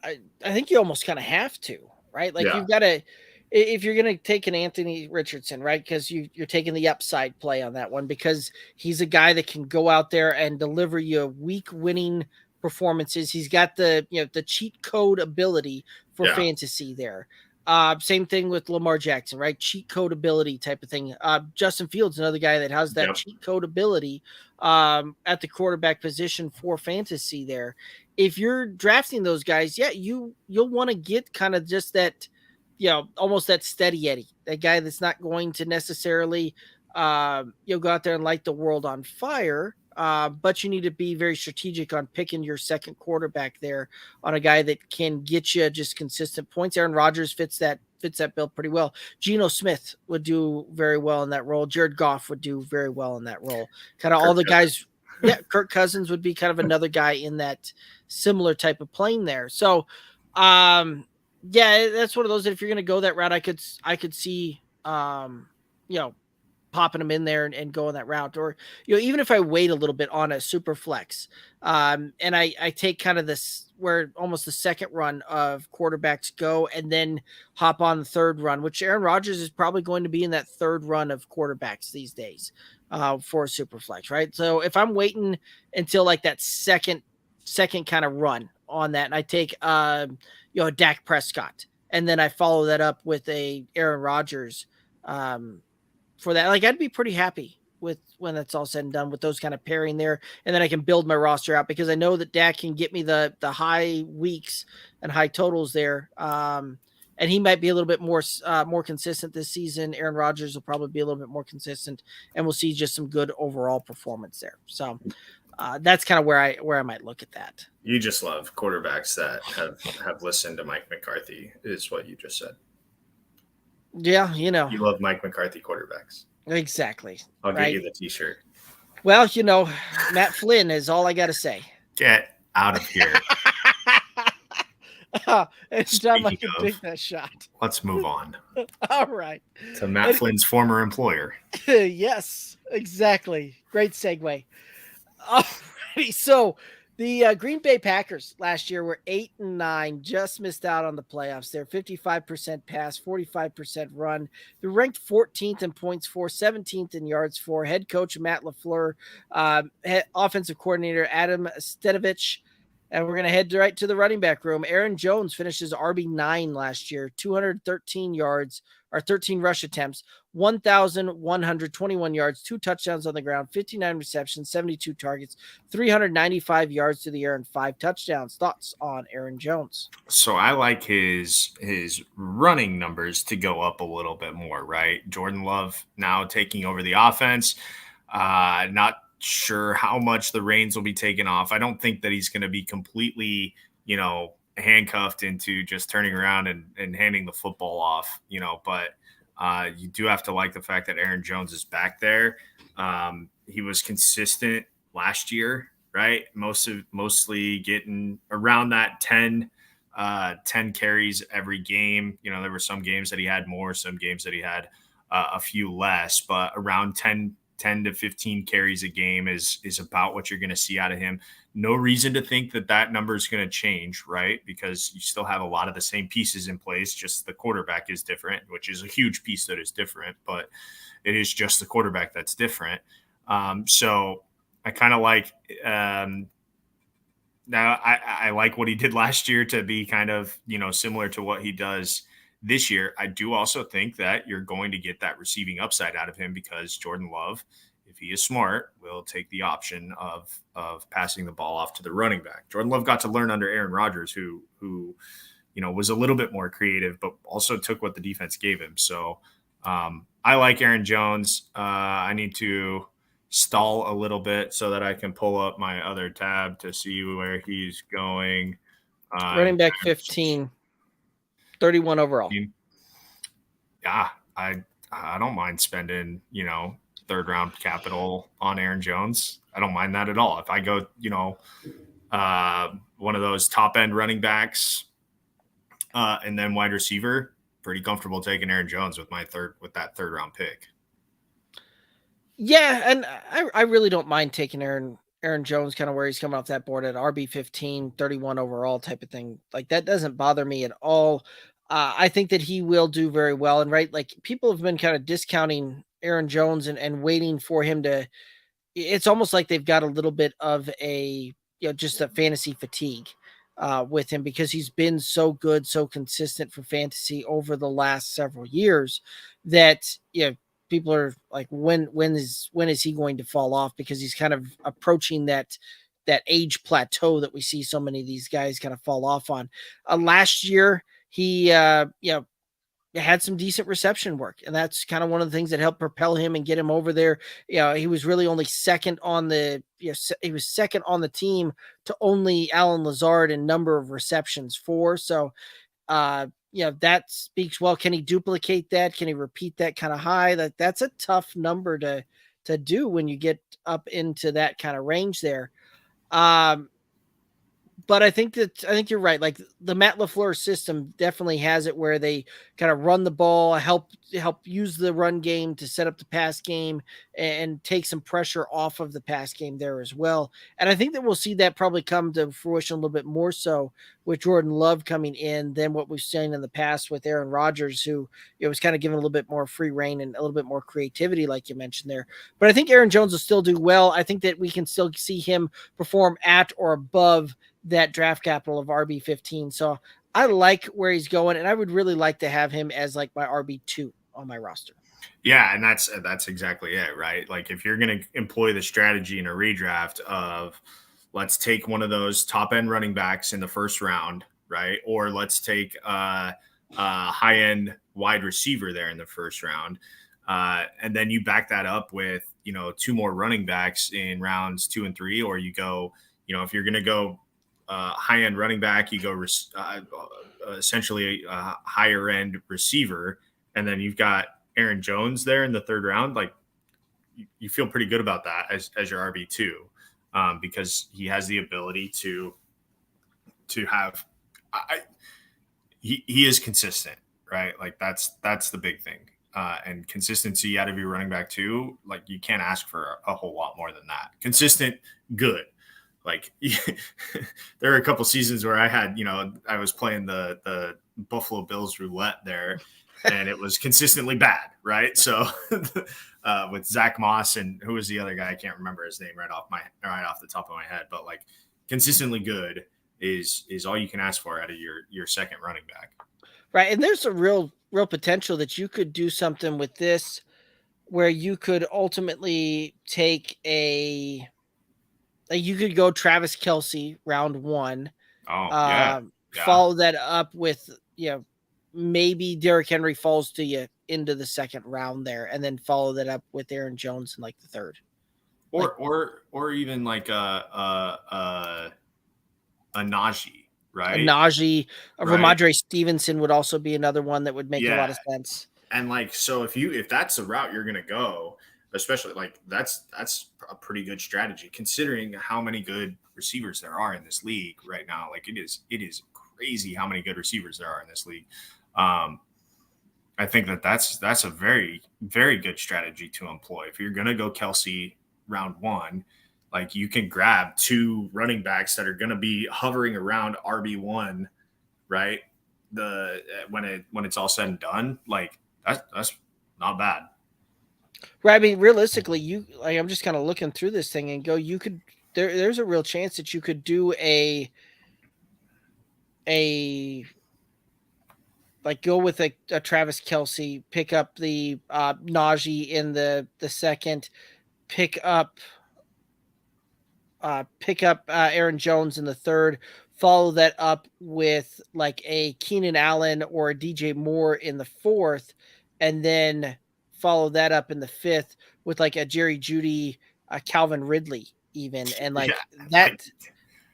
I think you almost kind of have to, right? Like you've got to, if you're going to take an Anthony Richardson, right? Because you're taking the upside play on that one because he's a guy that can go out there and deliver you week winning performances. He's got the cheat code ability for fantasy there. Same thing with Lamar Jackson, right? Cheat code ability type of thing. Justin Fields, another guy that has that cheat code ability at the quarterback position for fantasy there. If you're drafting those guys, you'll want to get kind of just that, almost that steady Eddie, that guy that's not going to necessarily go out there and light the world on fire. But you need to be very strategic on picking your second quarterback there on a guy that can get you just consistent points. Aaron Rodgers fits that bill pretty well. Geno Smith would do very well in that role. Jared Goff would do very well in that role. Kind of all the guys. Yeah, Kirk Cousins would be kind of another guy in that similar type of plane there. So, that's one of those that if you're going to go that route, I could see, popping them in there and going that route, or even if I wait a little bit on a super flex, and I take kind of this where almost the second run of quarterbacks go, and then hop on the third run, which Aaron Rodgers is probably going to be in that third run of quarterbacks these days for a super flex, right? So if I'm waiting until like that second kind of run on that, and I take a Dak Prescott, and then I follow that up with a Aaron Rodgers. For that, like I'd be pretty happy with when that's all said and done with those kind of pairing there, and then I can build my roster out because I know that Dak can get me the high weeks and high totals there. and he might be a little bit more consistent this season. Aaron Rodgers will probably be a little bit more consistent, and we'll see just some good overall performance there. So that's kind of where I might look at that. You just love quarterbacks that have listened to Mike McCarthy, is what you just said. Yeah, you love Mike McCarthy quarterbacks. Exactly. I'll get you the T-shirt. Well, Matt Flynn is all I got to say. Get out of here. It's time I can take that shot. Let's move on. All right. To Matt Flynn's former employer. Yes, exactly. Great segue. Alrighty, so the Green Bay Packers last year were 8-9, just missed out on the playoffs. They're 55% pass, 45% run. They're ranked 14th in points for, 17th in yards for. Head coach Matt LaFleur, offensive coordinator Adam Stedovich. And we're going to head right to the running back room. Aaron Jones finishes RB9 last year, 213 yards, or 13 rush attempts, 1,121 yards, 2 touchdowns on the ground, 59 receptions, 72 targets, 395 yards to the air, and 5 touchdowns. Thoughts on Aaron Jones? So I like his running numbers to go up a little bit more, right? Jordan Love now taking over the offense. Not sure how much the reins will be taken off. I don't think that he's going to be completely, handcuffed into just turning around and handing the football off, but you do have to like the fact that Aaron Jones is back there. He was consistent last year, right? Mostly getting around that 10 carries every game. There were some games that he had more, some games that he had a few less, but around 10 to 15 carries a game is about what you're going to see out of him. No reason to think that number is going to change, right? Because you still have a lot of the same pieces in place, just the quarterback is different, which is a huge piece that is different, but it is just the quarterback that's different. So I kind of like now I like what he did last year to be kind of, similar to what he does this year. I do also think that you're going to get that receiving upside out of him because Jordan Love, if he is smart, will take the option of passing the ball off to the running back. Jordan Love got to learn under Aaron Rodgers, who was a little bit more creative, but also took what the defense gave him. So I like Aaron Jones. I need to stall a little bit so that I can pull up my other tab to see where he's going. Running back 15. 31 overall. Yeah, I don't mind spending, third round capital on Aaron Jones. I don't mind that at all. If I go, one of those top end running backs and then wide receiver, pretty comfortable taking Aaron Jones with that third round pick. Yeah, and I really don't mind taking Aaron Jones kind of where he's coming off that board at RB 15, 31 overall type of thing. Like that doesn't bother me at all. I think that he will do very well. And right, like people have been kind of discounting Aaron Jones and waiting for him to, it's almost like they've got a little bit of a, just a fantasy fatigue with him because he's been so good, so consistent for fantasy over the last several years that, people are like, when is he going to fall off? Because he's kind of approaching that age plateau that we see so many of these guys kind of fall off on. Last year, he, had some decent reception work, and that's kind of one of the things that helped propel him and get him over there. He was really only second on the, he was second on the team to only Alan Lazard in number of receptions for. So, that speaks well. Can he duplicate that? Can he repeat that kind of high? That's a tough number to do when you get up into that kind of range there. But I think you're right. Like the Matt LaFleur system definitely has it where they kind of run the ball, help use the run game to set up the pass game and take some pressure off of the pass game there as well. And I think that we'll see that probably come to fruition a little bit more so with Jordan Love coming in than what we've seen in the past with Aaron Rodgers, who was kind of given a little bit more free reign and a little bit more creativity, like you mentioned there. But I think Aaron Jones will still do well. I think that we can still see him perform at or above that draft capital of RB 15. So I like where he's going, and I would really like to have him as like my RB2 on my roster. Yeah, and that's exactly it, right? Like if you're going to employ the strategy in a redraft of let's take one of those top end running backs in the first round, right? Or let's take high end wide receiver there in the first round. And then you back that up with, 2 more running backs in rounds 2 and 3, or you go, if you're going to go high end running back, you go essentially a higher end receiver. And then you've got Aaron Jones there in the third round. Like, you feel pretty good about that as your RB2, because he has the ability to have, he is consistent, right? Like that's the big thing. And consistency out of your running back too. Like, you can't ask for a whole lot more than that. Consistent, good. Like, there are a couple seasons where I had, I was playing the Buffalo Bills roulette there, and it was consistently bad, right? So with Zach Moss and who was the other guy? I can't remember his name right off the top of my head, but like, consistently good is all you can ask for out of your second running back. Right. And there's a real potential that you could do something with this where you could ultimately take you could go Travis Kelce round 1. Follow that up with, maybe Derrick Henry falls to you into the second round there, and then follow that up with Aaron Jones in like the third. Or even like a Najee, right? A Najee, Ramondre Stevenson would also be another one that would make a lot of sense. And like, so if that's the route you're going to go, especially like that's a pretty good strategy considering how many good receivers there are in this league right now. Like, it is crazy how many good receivers there are in this league. I think that's a very, very good strategy to employ. If you're going to go Kelce round 1, like, you can grab 2 running backs that are going to be hovering around RB1, right? When it's all said and done, like, that's not bad. Right. I mean, realistically, I'm just kind of looking through this thing and go, there's a real chance that you could do go with a Travis Kelce, pick up the Najee in the second, pick up Aaron Jones in the third, follow that up with like a Keenan Allen or a DJ Moore in the fourth, and then follow that up in the fifth with like a Jerry Jeudy, Calvin Ridley even. And like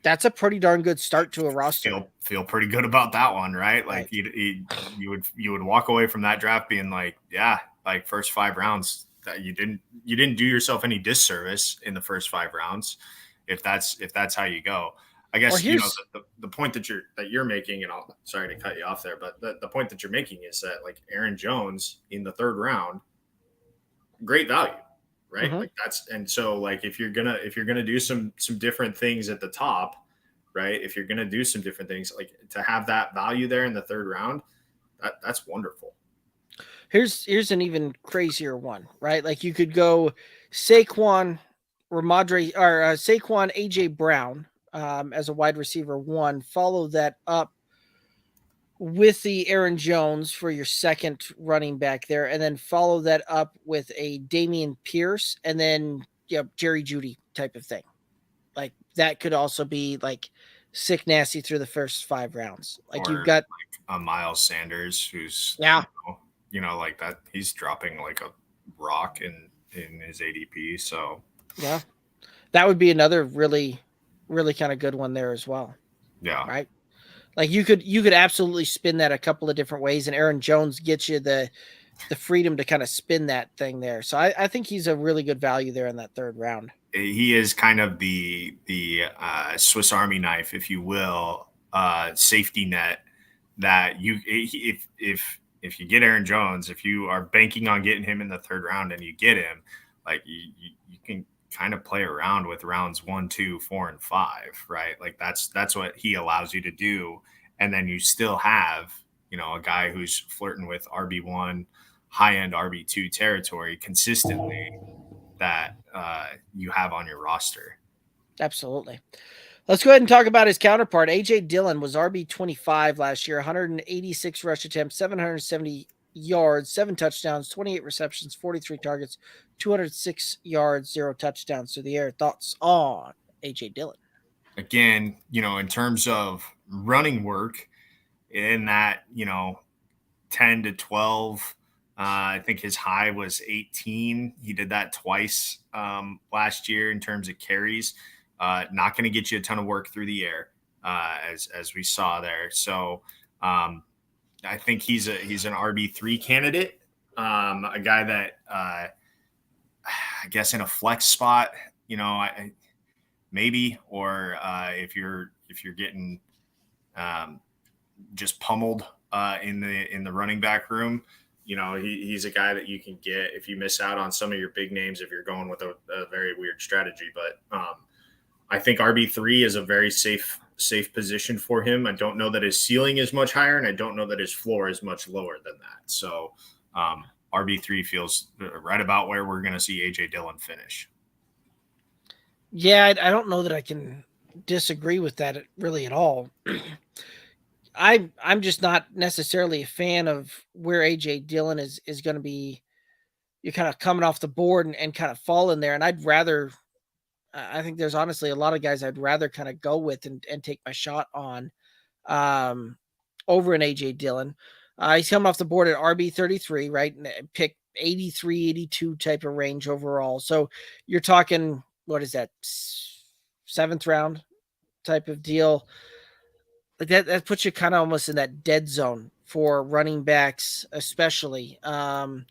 that's a pretty darn good start to a roster. Feel pretty good about that one, right? Like, you would walk away from that draft being like, yeah, like, first 5 rounds that you didn't do yourself any disservice in the first 5 rounds. If that's how you go, I guess, the point that you're making, and sorry to cut you off there, but the point that you're making is that, like, Aaron Jones in the third round, great value, right? Mm-hmm. Like, and so like, if you're gonna do some different things at the top, right? If you're gonna do some different things, like, to have that value there in the third round, that's wonderful. Here's an even crazier one, right? Like, you could go Saquon, Ramondre, or Saquon, AJ Brown as a wide receiver 1. Follow that up with the Aaron Jones for your second running back there, and then follow that up with a Dameon Pierce, and then Jerry Jeudy type of thing. Like, that could also be like sick nasty through the first 5 rounds. Like, you've got like a Miles Sanders who's like that. He's dropping like a rock in his ADP. So yeah, that would be another really, really kind of good one there as well. Yeah. Right. Like, you could absolutely spin that a couple of different ways, and Aaron Jones gets you the freedom to kind of spin that thing there. So I think he's a really good value there in that third round. He is kind of the Swiss Army knife, if you will, safety net that if you get Aaron Jones, if you are banking on getting him in the third round and you get him, like, you can kind of play around with rounds 1, 2, 4, and 5, right? Like, that's what he allows you to do. And then you still have, a guy who's flirting with RB1, high-end RB2 territory consistently that you have on your roster. Absolutely. Let's go ahead and talk about his counterpart. A.J. Dillon was RB25 last year, 186 rush attempts, 770 yards, 7 touchdowns, 28 receptions, 43 targets, 206 yards, 0 touchdowns through the air. Thoughts on A.J. Dillon? Again, in terms of running work, in that, 10 to 12. I think his high was 18. He did that twice last year in terms of carries. Not going to get you a ton of work through the air, as we saw there. So I think he's an RB3 candidate, a guy that I guess in a flex spot, maybe, or if you're getting just pummeled in the running back room, he's a guy that you can get if you miss out on some of your big names if you're going with a very weird strategy. But I think RB3 is a very safe position for him. I don't know that his ceiling is much higher, and I don't know that his floor is much lower than that. So RB3 feels right about where we're going to see AJ Dillon finish. Yeah, I don't know that I can disagree with that really at all. I'm just not necessarily a fan of where AJ Dillon is going to be. You're kind of coming off the board and kind of fall in there. And I think there's honestly a lot of guys I'd rather kind of go with and take my shot on over an AJ Dillon. He's coming off the board at RB33, right? And pick 83, 82 type of range overall. So you're talking, what is that, 7th round type of deal? Like that puts you kind of almost in that dead zone for running backs, especially. And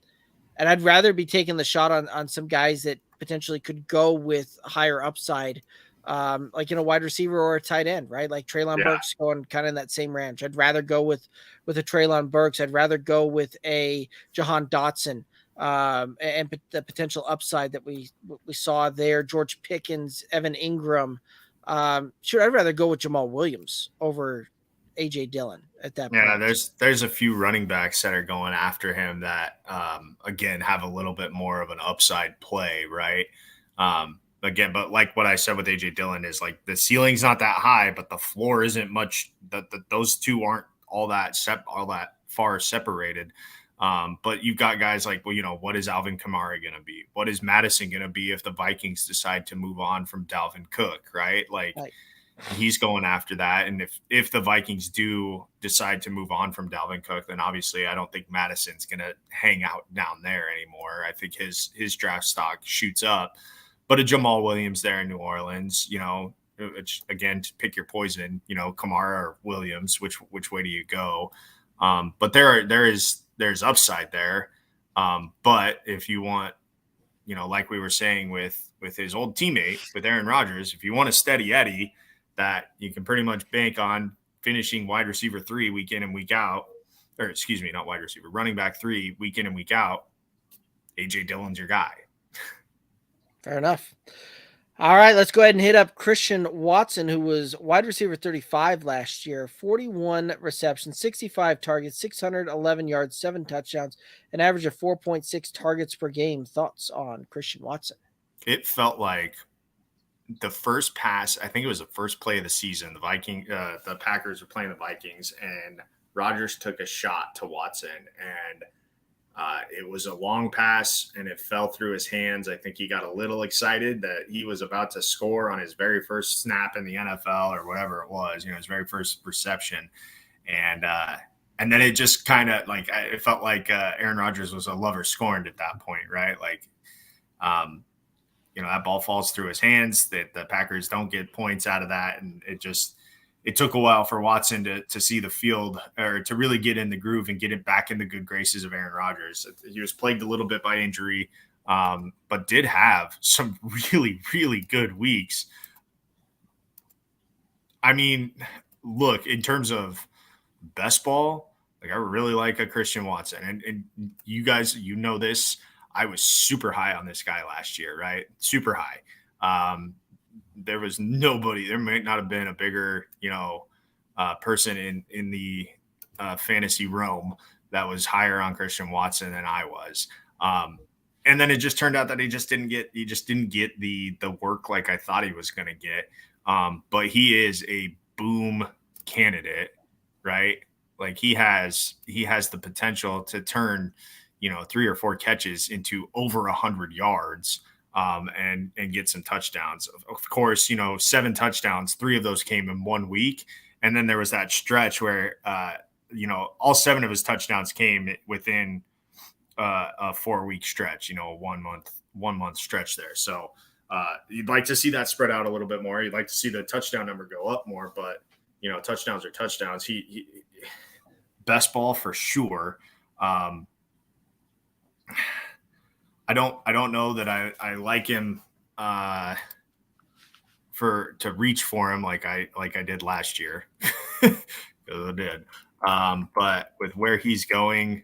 I'd rather be taking the shot on some guys that potentially could go with higher upside, like in a wide receiver or a tight end, right? Like Treylon Burks going kind of in that same range. I'd rather go with a Treylon Burks. I'd rather go with a Jahan Dotson, and the potential upside that we saw there. George Pickens, Evan Ingram. Sure, I'd rather go with Jamal Williams over AJ Dillon at that point. Yeah, there's a few running backs that are going after him that again have a little bit more of an upside play, right? Again, but like what I said with AJ Dillon is like the ceiling's not that high, but the floor isn't much. Those two aren't all that far separated. But you've got guys like, well, what is Alvin Kamara going to be? What is Madison going to be if the Vikings decide to move on from Dalvin Cook, right? He's going after that. And if the Vikings do decide to move on from Dalvin Cook, then obviously I don't think Madison's going to hang out down there anymore. I think his draft stock shoots up. But a Jamal Williams there in New Orleans, which, again, to pick your poison, Kamara or Williams, which way do you go? But there's upside there. But if you want, like we were saying with his old teammate, with Aaron Rodgers, if you want a steady Eddie that you can pretty much bank on finishing wide receiver 3 week in and week out, or excuse me, not wide receiver, running back 3 week in and week out, AJ Dillon's your guy. Fair enough. All right, let's go ahead and hit up Christian Watson, who was wide receiver 35 last year, 41 receptions, 65 targets, 611 yards, 7 touchdowns, an average of 4.6 targets per game. Thoughts on Christian Watson? It felt like the first pass, I think it was the first play of the season, the Packers were playing the Vikings, and Rodgers took a shot to Watson, and it was a long pass, and it fell through his hands. I think he got a little excited that he was about to score on his very first snap in the NFL or whatever it was, his very first reception. And then it just kind of it felt like Aaron Rodgers was a lover scorned at that point, right? That ball falls through his hands, that the Packers don't get points out of that. And it took a while for Watson to see the field, or to really get in the groove and get it back in the good graces of Aaron Rodgers. He was plagued a little bit by injury, but did have some really, really good weeks. I mean, look, in terms of best ball, I really like a Christian Watson. And you guys, this, I was super high on this guy last year, right? Super high. There was nobody, there might not have been a bigger, person in the fantasy realm that was higher on Christian Watson than I was. And then it just turned out that he just didn't get the work like I thought he was going to get. But he is a boom candidate, right? He has the potential to turn, 3 or 4 catches into over 100 yards. And get some touchdowns. Of course, 7 touchdowns, 3 of those came in 1 week. And then there was that stretch where all 7 of his touchdowns came within a 4-week stretch, a 1 month stretch there. So you'd like to see that spread out a little bit more. You'd like to see the touchdown number go up more, but touchdowns are touchdowns. He best ball for sure. I don't know that I like him to reach for him like I did last year. Because I did. But with where he's going,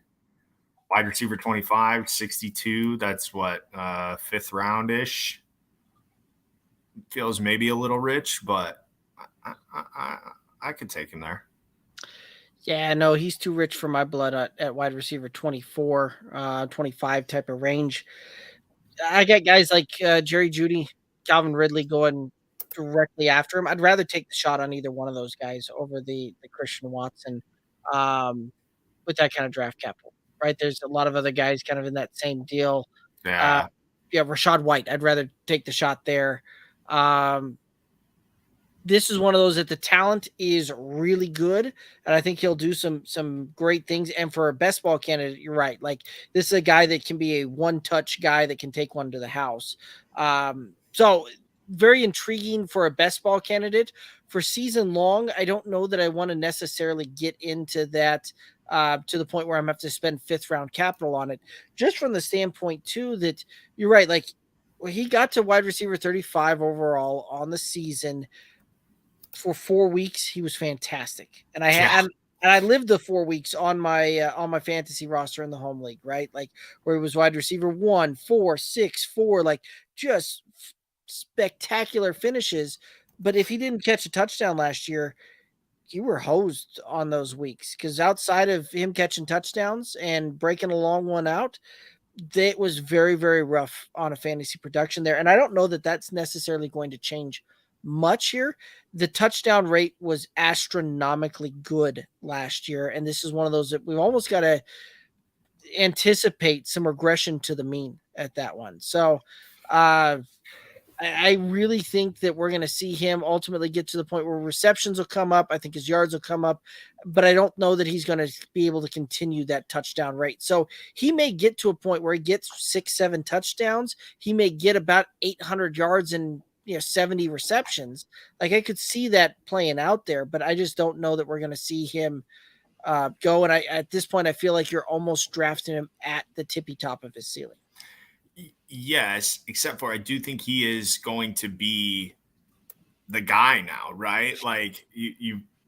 wide receiver 25, 62, that's what, 5th round-ish. Feels maybe a little rich, but I could take him there. Yeah, no, he's too rich for my blood at wide receiver 24, 25 type of range. I got guys like Jerry Jeudy, Calvin Ridley going directly after him. I'd rather take the shot on either one of those guys over the Christian Watson with that kind of draft capital, right? There's a lot of other guys kind of in that same deal. Yeah. Rashad White, I'd rather take the shot there. This is one of those that the talent is really good, and I think he'll do some great things. And for a best ball candidate, you're right. Like, this is a guy that can be a one-touch guy that can take one to the house. So very intriguing for a best ball candidate. For season long, I don't know that I want to necessarily get into that to the point where I'm going to have to spend 5th round capital on it. Just from the standpoint, too, that you're right. Like, he got to wide receiver 35 overall on the season. For 4 weeks, he was fantastic, and I lived the 4 weeks on my fantasy roster in the home league, right? Like, where he was wide receiver 1, 4, 6, 4, like, just spectacular finishes. But if he didn't catch a touchdown last year, you were hosed on those weeks, because outside of him catching touchdowns and breaking a long one out, it was very, very rough on a fantasy production there. And I don't know that that's necessarily going to change much here. The touchdown rate was astronomically good last year, and this is one of those that we've almost got to anticipate some regression to the mean at that one. So I really think that we're going to see him ultimately get to the point where receptions will come up. I think his yards will come up, but I don't know that he's going to be able to continue that touchdown rate. So he may get to a point where he gets 6-7 touchdowns. He may get about 800 yards and 70 receptions. Like, I could see that playing out there, but I just don't know that we're going to see him go. And at this point, I feel like you're almost drafting him at the tippy top of his ceiling. Yes, except for I do think he is going to be the guy now, right? Like,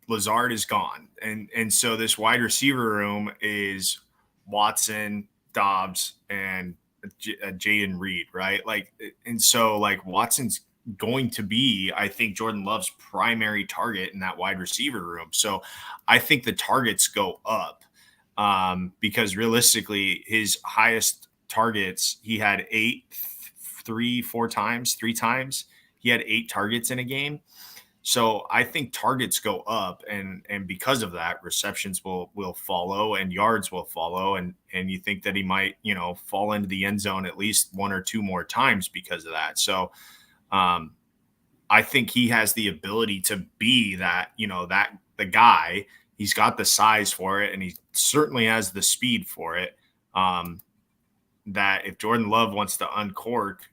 Lazard is gone, and so this wide receiver room is Watson, Doubs, and Jayden Reed, right? Like, and so like Watson's going to be, I think, Jordan Love's primary target in that wide receiver room. So I think the targets go up because realistically, his highest targets, he had 3 times. He had 8 targets in a game. So I think targets go up, and because of that, receptions will follow and yards will follow. And you think that he might, fall into the end zone at least 1 or 2 more times because of that. So I think he has the ability to be that, the guy. He's got the size for it, and he certainly has the speed for it. That if Jordan Love wants to uncork,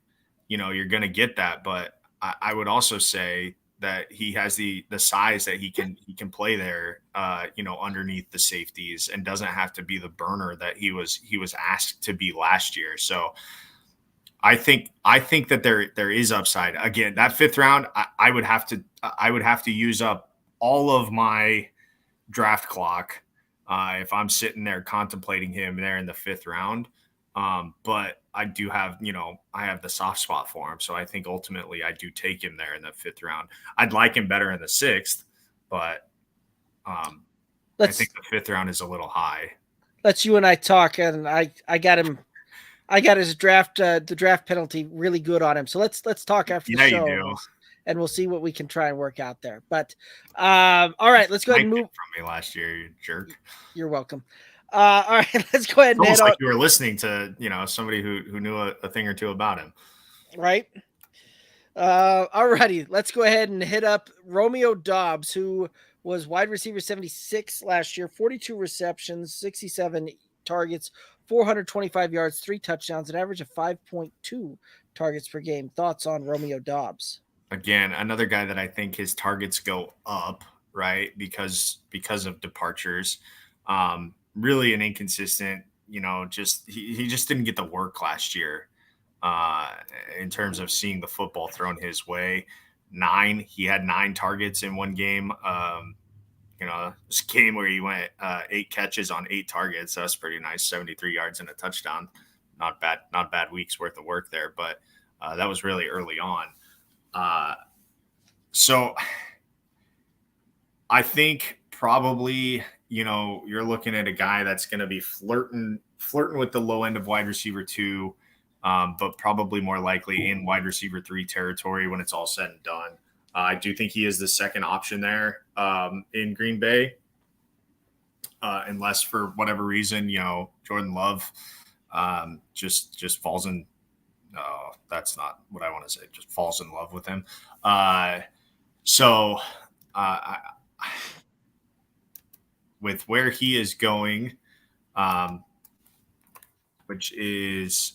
you're going to get that. But I would also say that he has the size that he can play there, underneath the safeties, and doesn't have to be the burner that he was asked to be last year. So I think that there is upside. Again, that 5th round, I would have to use up all of my draft clock if I'm sitting there contemplating him there in the 5th round. But I do have, I have the soft spot for him. So I think ultimately I do take him there in the 5th round. I'd like him better in the 6th, but I think the 5th round is a little high. Let's you and I talk, and I got him. I got his draft, the draft penalty really good on him. So let's talk after the show, you do. And we'll see what we can try and work out there. But all right, let's go ahead and move from me last year, you jerk. You're welcome. All right, let's go ahead and almost like you were listening to, somebody who knew a thing or two about him. Right. Alrighty, let's go ahead and hit up Romeo Doubs, who was wide receiver 76 last year, 42 receptions, 67 targets, 425 yards, 3 touchdowns, an average of 5.2 targets per game. Thoughts on Romeo Doubs? Again, another guy that I think his targets go up, right? Because of departures. Really an inconsistent, just he just didn't get the work last year in terms of seeing the football thrown his way. He had 9 targets in one game. This game where he went 8 catches on 8 targets. That's pretty nice. 73 yards and a touchdown. Not bad week's worth of work there, but that was really early on. So I think probably, you're looking at a guy that's going to be flirting with the low end of wide receiver 2, but probably more likely in wide receiver 3 territory when it's all said and done. I do think he is the second option there in Green Bay, unless for whatever reason, Jordan Love just falls in. No, that's not what I want to say. Just falls in love with him. With where he is going, which is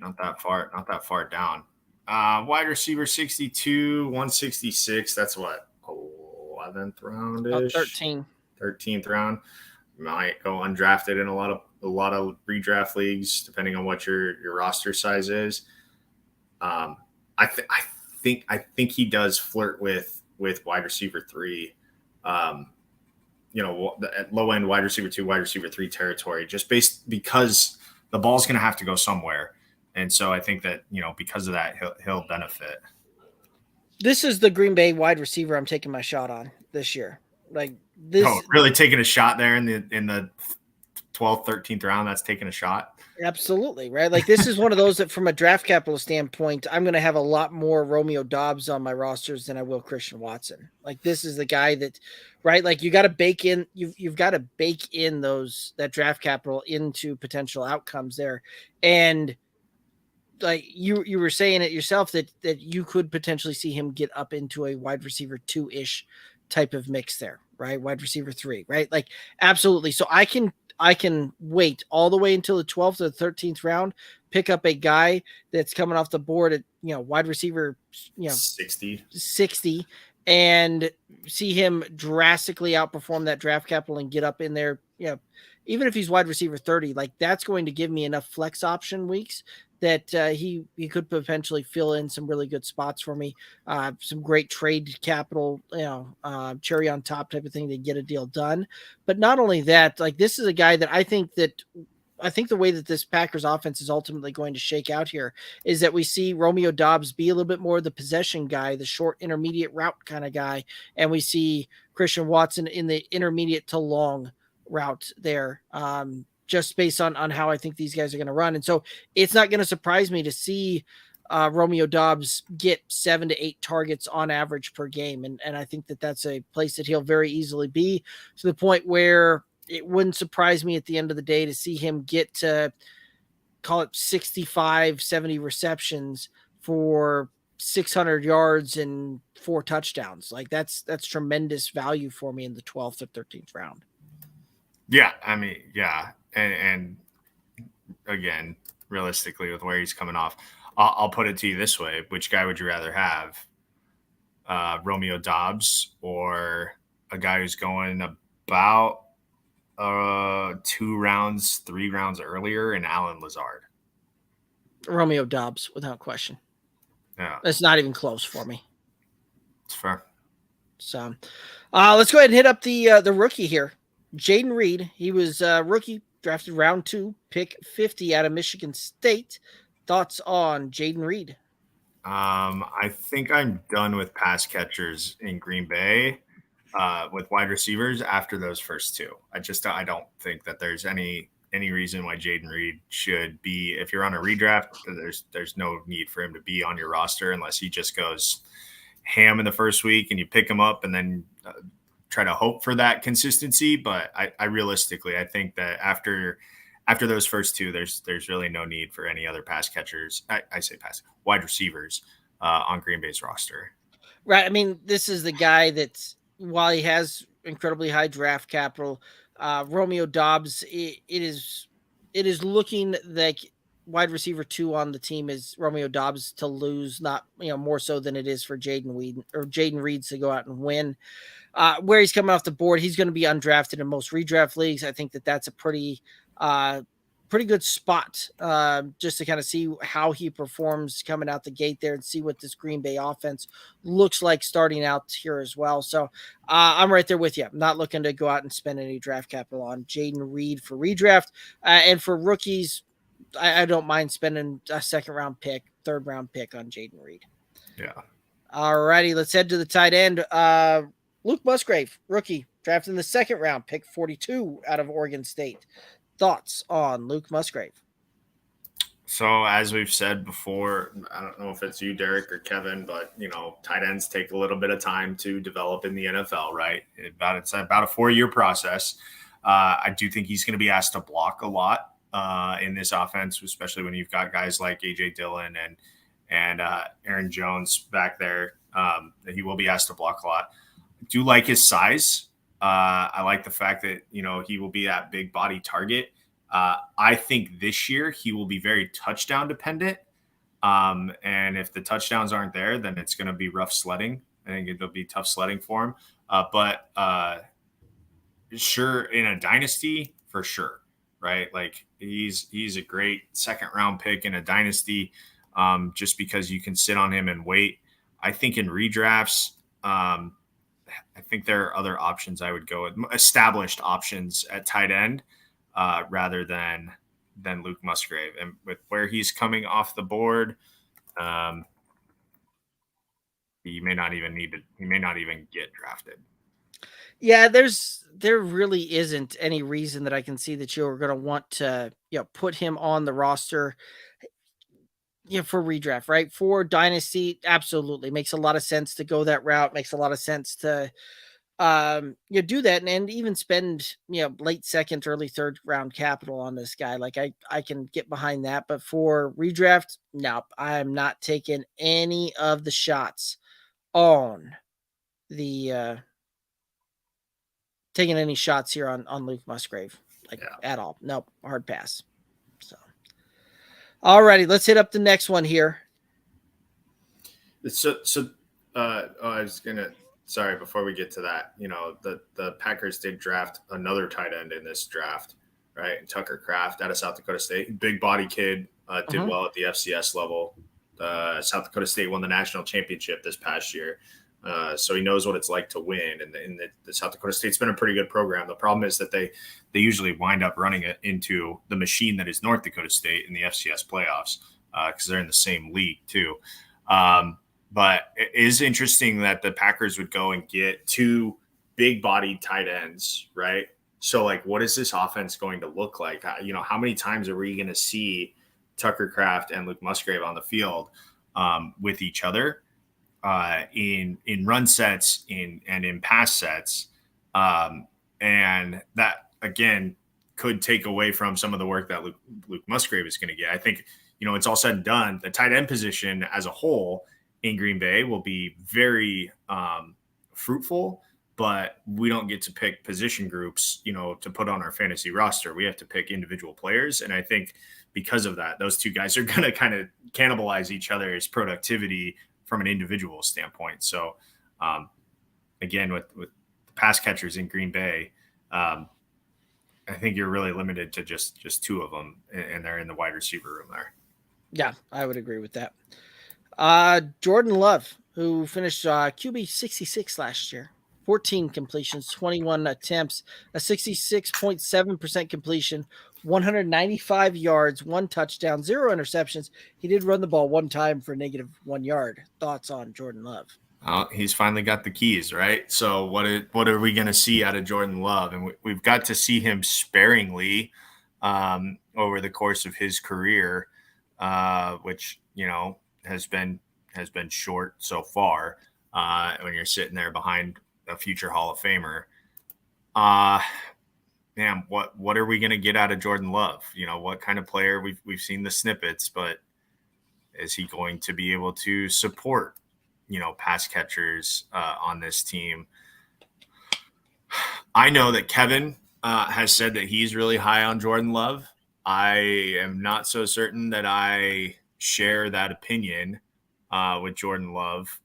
not that far down. Wide receiver 62, 166. That's what, 11th round-ish? 13th round. Might go undrafted in a lot of redraft leagues, depending on what your roster size is. I think he does flirt with wide receiver 3. At low end wide receiver 2, wide receiver 3 territory, because the ball's going to have to go somewhere. And so I think that, because of that, he'll benefit. This is the Green Bay wide receiver I'm taking my shot on this year. Like this, really taking a shot there in the 12th, 13th round. That's taking a shot. Absolutely, right? Like this is one of those that, from a draft capital standpoint, I'm going to have a lot more Romeo Doubs on my rosters than I will Christian Watson. Like this is the guy that, right? Like you got to bake in, you've got to bake in that draft capital into potential outcomes there, and like you were saying it yourself that you could potentially see him get up into a wide receiver 2-ish type of mix there, right? Wide receiver 3, right? Like absolutely. So I can wait all the way until the 12th or the 13th round, pick up a guy that's coming off the board at, wide receiver, 60 and see him drastically outperform that draft capital and get up in there. Even if he's wide receiver 30, like that's going to give me enough flex option weeks that he could potentially fill in some really good spots for me. Some great trade capital, cherry on top type of thing to get a deal done. But not only that, like this is a guy that I think the way that this Packers offense is ultimately going to shake out here is that we see Romeo Doubs be a little bit more the possession guy, the short intermediate route kind of guy. And we see Christian Watson in the intermediate to long route there. Just based on how I think these guys are going to run. And so it's not going to surprise me to see Romeo Doubs get 7 to 8 targets on average per game. And I think that that's a place that he'll very easily be, to the point where it wouldn't surprise me at the end of the day to see him get to, call it 65, 70 receptions for 600 yards and 4 touchdowns. Like that's tremendous value for me in the 12th or 13th round. Yeah. I mean, yeah. And again, realistically, with where he's coming off, I'll put it to you this way: which guy would you rather have, Romeo Doubs or a guy who's going about 2 rounds, 3 rounds earlier, in Alan Lazard? Romeo Doubs, without question. Yeah, it's not even close for me. It's fair. So, let's go ahead and hit up the rookie here. Jayden Reed, he was rookie, drafted round 2, pick 50 out of Michigan State. Thoughts on Jayden Reed? I think I'm done with pass catchers in Green Bay with wide receivers after those first 2. I don't think that there's any reason why Jayden Reed should be, if you're on a redraft, there's no need for him to be on your roster unless he just goes ham in the first week and you pick him up and then try to hope for that consistency. But I realistically, I think that after after those first two, there's really no need for any other pass catchers. I say wide receivers on Green Bay's roster. Right. I mean, this is the guy that's, while he has incredibly high draft capital, Romeo Doubs, it is looking like wide receiver 2 on the team is Romeo Doubs to lose, not, more so than it is for Jayden Reed to go out and win. Where he's coming off the board, he's going to be undrafted in most redraft leagues. I think that that's a pretty good spot just to kind of see how he performs coming out the gate there and see what this Green Bay offense looks like starting out here as well. So I'm right there with you. I'm not looking to go out and spend any draft capital on Jayden Reed for redraft. And for rookies, I don't mind spending a second round pick, third round pick on Jayden Reed. Yeah. All righty, let's head to the tight end. Luke Musgrave, rookie, drafted in the second round, pick 42 out of Oregon State. Thoughts on Luke Musgrave? So as we've said before, I don't know if it's you, Derek, or Kevin, but tight ends take a little bit of time to develop in the NFL, right? It's about a 4-year process. I do think he's going to be asked to block a lot in this offense, especially when you've got guys like AJ Dillon and Aaron Jones back there. He will be asked to block a lot. I do like his size. I like the fact that, he will be that big body target. I think this year he will be very touchdown dependent. And if the touchdowns aren't there, then it's going to be rough sledding. I think it'll be tough sledding for him. But sure, in a dynasty, for sure, right? Like he's a great second round pick in a dynasty just because you can sit on him and wait. I think in redrafts, I think there are other options I would go with, established options at tight end rather than Luke Musgrave. And with where he's coming off the board, he may not even get drafted. Yeah, there really isn't any reason that I can see that you're going to want to put him on the roster. For redraft, right? For dynasty, absolutely makes a lot of sense to go that route. Makes a lot of sense to do that and even spend late second, early third round capital on this guy. Like I can get behind that, but for redraft, nope, I'm not taking any of the shots on the taking any shots here on Luke Musgrave, at all. Nope, hard pass. Alrighty, let's hit up the next one here. So I was gonna. Sorry, before we get to that, the Packers did draft another tight end in this draft, right? Tucker Kraft out of South Dakota State, big body kid, did well at the FCS level. South Dakota State won the national championship this past year, so he knows what it's like to win. And the South Dakota State's been a pretty good program. The problem is that they usually wind up running it into the machine that is North Dakota State in the FCS playoffs because they're in the same league too. But it is interesting that the Packers would go and get 2 big body tight ends, right? So what is this offense going to look like? How many times are we going to see Tucker Kraft and Luke Musgrave on the field with each other in run sets and in pass sets? And that, again, could take away from some of the work that Luke Musgrave is going to get. I think, it's all said and done. The tight end position as a whole in Green Bay will be very fruitful, but we don't get to pick position groups, to put on our fantasy roster. We have to pick individual players. And I think because of that, those 2 guys are going to kind of cannibalize each other's productivity from an individual standpoint. So again, with the pass catchers in Green Bay, I think you're really limited to just 2 of them, and they're in the wide receiver room there. Yeah, I would agree with that. Jordan Love, who finished QB 66 last year, 14 completions, 21 attempts, a 66.7% completion, 195 yards, 1 touchdown, 0 interceptions. He did run the ball 1 time for -1 yard. Thoughts on Jordan Love? He's finally got the keys, right? So what are we going to see out of Jordan Love? And we've got to see him sparingly over the course of his career, which has been short so far. When you're sitting there behind a future Hall of Famer, man, what are we going to get out of Jordan Love? What kind of player? We've seen the snippets, but is he going to be able to support, pass catchers on this team? I know that Kevin has said that he's really high on Jordan Love. I am not so certain that I share that opinion with Jordan Love.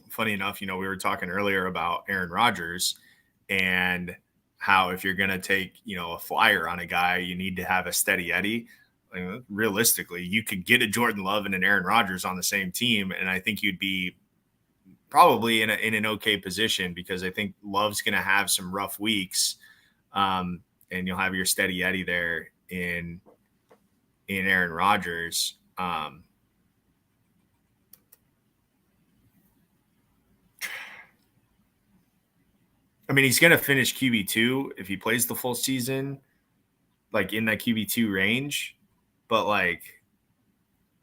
Funny enough, we were talking earlier about Aaron Rodgers and how if you're going to take, a flyer on a guy, you need to have a steady Eddie. Realistically, you could get a Jordan Love and an Aaron Rodgers on the same team, and I think you'd be probably in an okay position, because I think Love's going to have some rough weeks, and you'll have your steady Eddie there in Aaron Rodgers. He's going to finish QB2 if he plays the full season, like in that QB2 range. But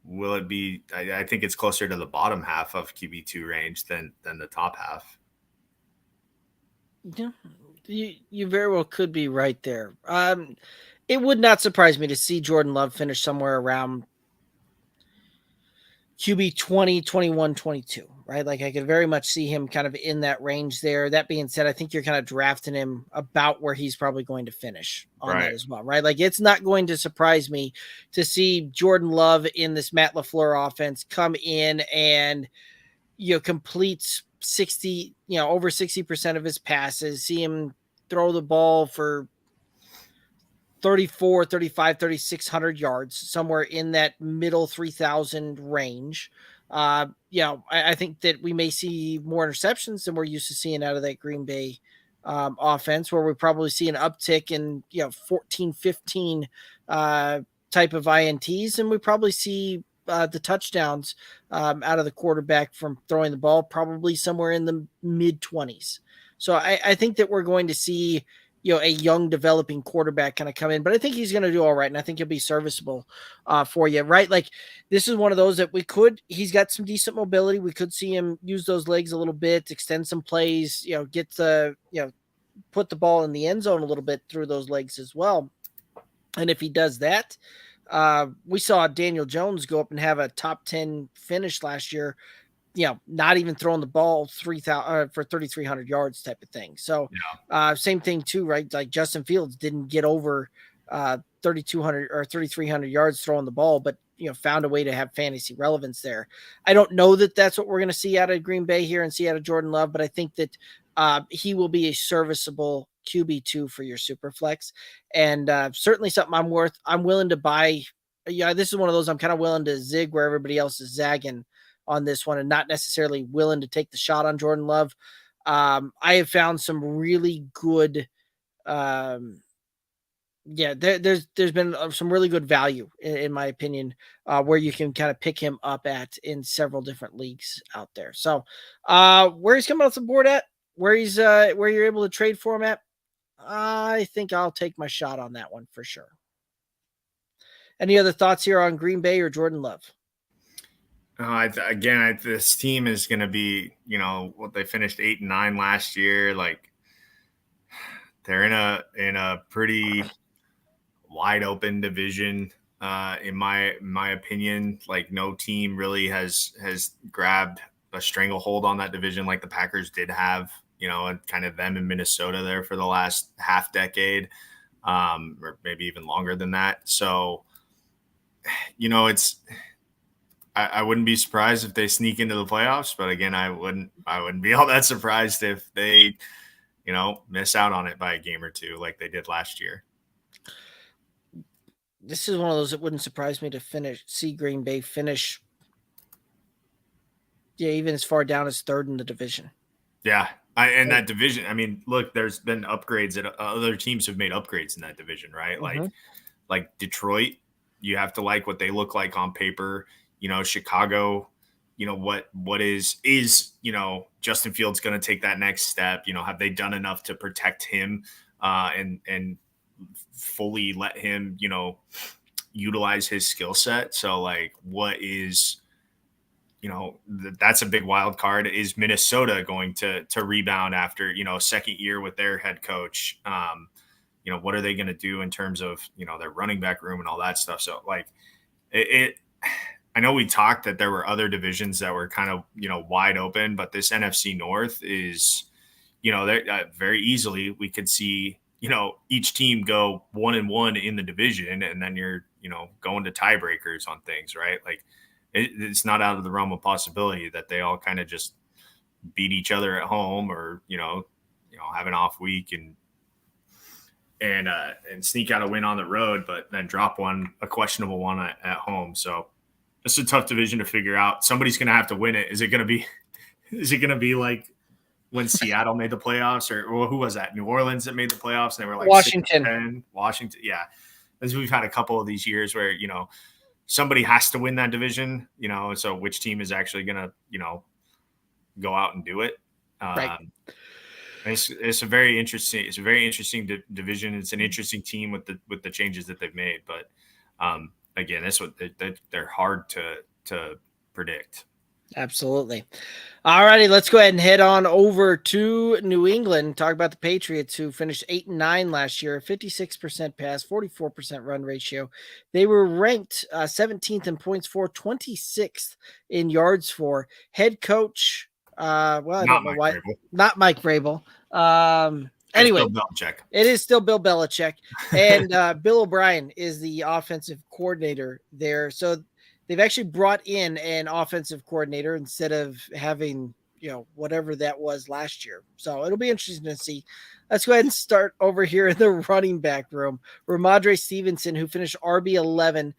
will it be? I think it's closer to the bottom half of QB2 range than the top half. Yeah, you very well could be right there. It would not surprise me to see Jordan Love finish somewhere around QB 20, 21, 22, right? I could very much see him kind of in that range there. That being said, I think you're kind of drafting him about where he's probably going to finish on that as well, right? It's not going to surprise me to see Jordan Love in this Matt LaFleur offense come in and, completes 60, over 60% of his passes, see him throw the ball for 34, 35, 3,600 yards, somewhere in that middle 3,000 range. I think that we may see more interceptions than we're used to seeing out of that Green Bay offense, where we probably see an uptick in, 14, 15 type of INTs. And we probably see the touchdowns out of the quarterback from throwing the ball probably somewhere in the mid 20s. So I think that we're going to see, a young developing quarterback kind of come in, but I think he's going to do all right. And I think he'll be serviceable for you, right? This is one of those that he's got some decent mobility. We could see him use those legs a little bit, extend some plays, put the ball in the end zone a little bit through those legs as well. And if he does that, we saw Daniel Jones go up and have a top 10 finish last year, not even throwing the ball 3,000 for 3,300 yards type of thing. So same thing too, right? Justin Fields didn't get over 3,200 or 3,300 yards throwing the ball, but found a way to have fantasy relevance there. I don't know that that's what we're going to see out of Green Bay here and see out of Jordan Love, but I think that he will be a serviceable QB2 for your super flex, and certainly something I'm willing to buy. This is one of those I'm kind of willing to zig where everybody else is zagging on this one, and not necessarily willing to take the shot on Jordan Love. I have found some really good, there's been some really good value in my opinion, where you can kind of pick him up at in several different leagues out there. So where he's coming off the board at, where you're able to trade for him at, I think I'll take my shot on that one for sure. Any other thoughts here on Green Bay or Jordan Love? This team is going to be, what they finished 8-9 last year. They're in a pretty wide open division, in my opinion. No team really has grabbed a stranglehold on that division like the Packers did have, and kind of them in Minnesota there for the last half decade, or maybe even longer than that. So, I wouldn't be surprised if they sneak into the playoffs, but again, I wouldn't be all that surprised if they, miss out on it by a game or two like they did last year. This is one of those that wouldn't surprise me to see Green Bay finish, even as far down as third in the division. Yeah, that division. Look, there's been upgrades that other teams have made upgrades in that division, right? Mm-hmm. Like Detroit, you have to like what they look like on paper. Chicago, what is Justin Fields going to take that next step? Have they done enough to protect him and fully let him, utilize his skill set? So what is, that's a big wild card. Is Minnesota going to rebound after, second year with their head coach? what are they going to do in terms of, their running back room and all that stuff. So like I know we talked that there were other divisions that were kind of, wide open, but this NFC North is, very easily we could see, each team go 1-1 in the division, and then you're, going to tiebreakers on things, right? Like it's not out of the realm of possibility that they all kind of just beat each other at home, or, have an off week and sneak out a win on the road, but then drop a questionable one at home. So it's a tough division to figure out. Somebody's going to have to win it. Is it going to be like when Seattle made the playoffs, or who was that? New Orleans that made the playoffs, and they were like Washington. Washington. Yeah. As we've had a couple of these years where, somebody has to win that division, so which team is actually going to, go out and do it. Right. It's a very interesting division. It's an interesting team with the changes that they've made, but again, that's what they're hard to predict. Absolutely. All righty, let's go ahead and head on over to New England. Talk about the Patriots, who finished 8-9 last year, 56% pass, 44% run ratio. They were ranked 17th in points for, 26th in yards for. Head coach, I don't know why. Not Mike Vrabel. Anyway, it is still Bill Belichick, and Bill O'Brien is the offensive coordinator there. So they've actually brought in an offensive coordinator instead of having, whatever that was last year. So it'll be interesting to see. Let's go ahead and start over here in the running back room. Ramondre Stevenson, who finished RB11,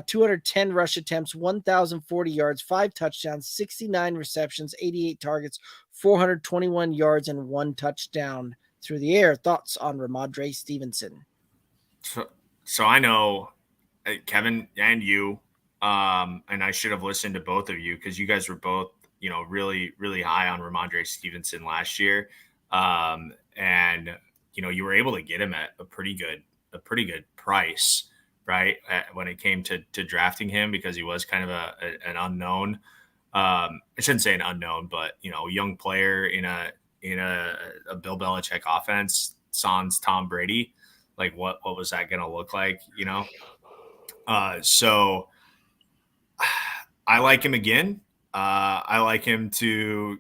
210 rush attempts, 1,040 yards, 5 touchdowns, 69 receptions, 88 targets, 421 yards, and 1 touchdown through the air. Thoughts on Ramondre Stevenson? So I know Kevin and you, and I should have listened to both of you, because you guys were both, really, really high on Ramondre Stevenson last year. And, you were able to get him at a pretty good price, right? When it came to drafting him, because he was kind of an unknown. I shouldn't say an unknown, but, young player in a Bill Belichick offense, sans Tom Brady. Like what was that going to look like? So I like him again. I like him to,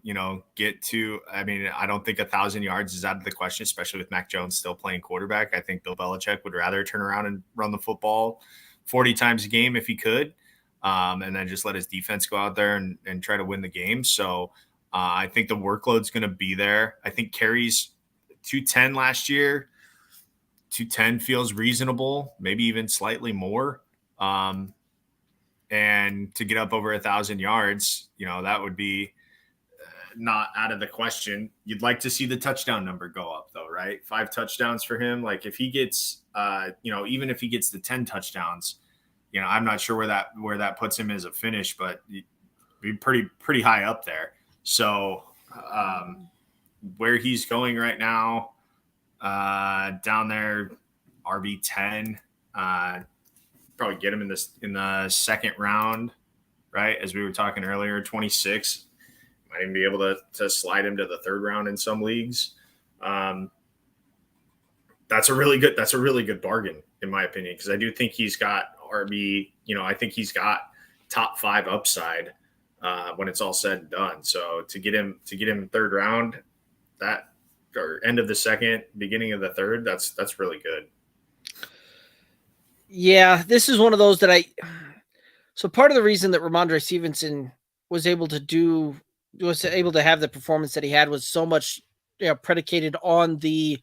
get to, I don't think 1,000 yards is out of the question, especially with Mac Jones still playing quarterback. I think Bill Belichick would rather turn around and run the football 40 times a game if he could, and then just let his defense go out there and try to win the game. So I think the workload's going to be there. I think carries 210 last year. 210 feels reasonable, maybe even slightly more. And to get up over 1,000 yards, that would be not out of the question. You'd like to see the touchdown number go up, though, right? 5 touchdowns for him. Like if he gets, even if he gets the 10 touchdowns, I'm not sure where that puts him as a finish, but be pretty high up there. So where he's going right now, down there, RB10, probably get him in the second round, right? As we were talking earlier, 26. Might even be able to slide him to the third round in some leagues. That's a really good bargain, in my opinion, because I do think he's got RB. I think he's got top 5 upside when it's all said and done. So to get him third round, or end of the second, beginning of the third, that's really good. Yeah, this is one of those that so part of the reason that Ramondre Stevenson was able to have the performance that he had was so much, predicated on the,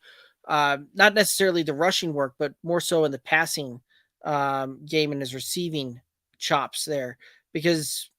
not necessarily the rushing work, but more so in the passing game and his receiving chops there, because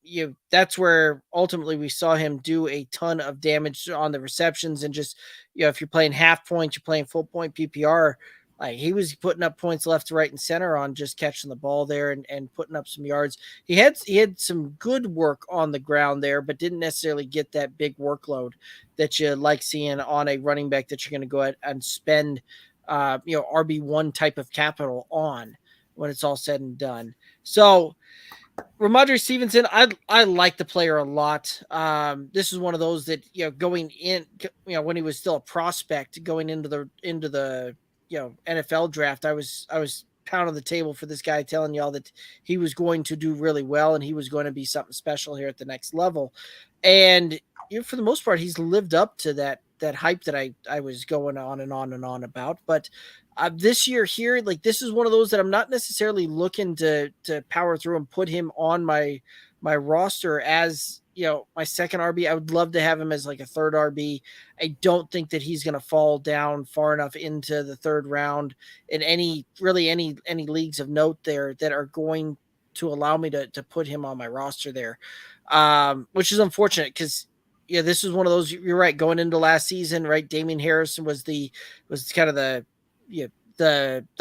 that's where ultimately we saw him do a ton of damage on the receptions. And just, if you're playing half points, you're playing full point PPR, like he was putting up points left, right, and center on just catching the ball there and putting up some yards. He had some good work on the ground there, but didn't necessarily get that big workload that you like seeing on a running back that you're going to go ahead and spend, RB1 type of capital on when it's all said and done. So Ramondre Stevenson, I like the player a lot. This is one of those that, going in, when he was still a prospect, going into the NFL draft, I was pounding the table for this guy, telling y'all that he was going to do really well and he was going to be something special here at the next level. And for the most part, he's lived up to that hype that I was going on and on and on about. But this year here, like, this is one of those that I'm not necessarily looking to power through and put him on my roster as, my second RB. I would love to have him as like a third RB. I don't think that he's going to fall down far enough into the third round in any leagues of note there that are going to allow me to put him on my roster there, which is unfortunate because this is one of those. You're right. Going into last season, right? Damian Harrison was kind of the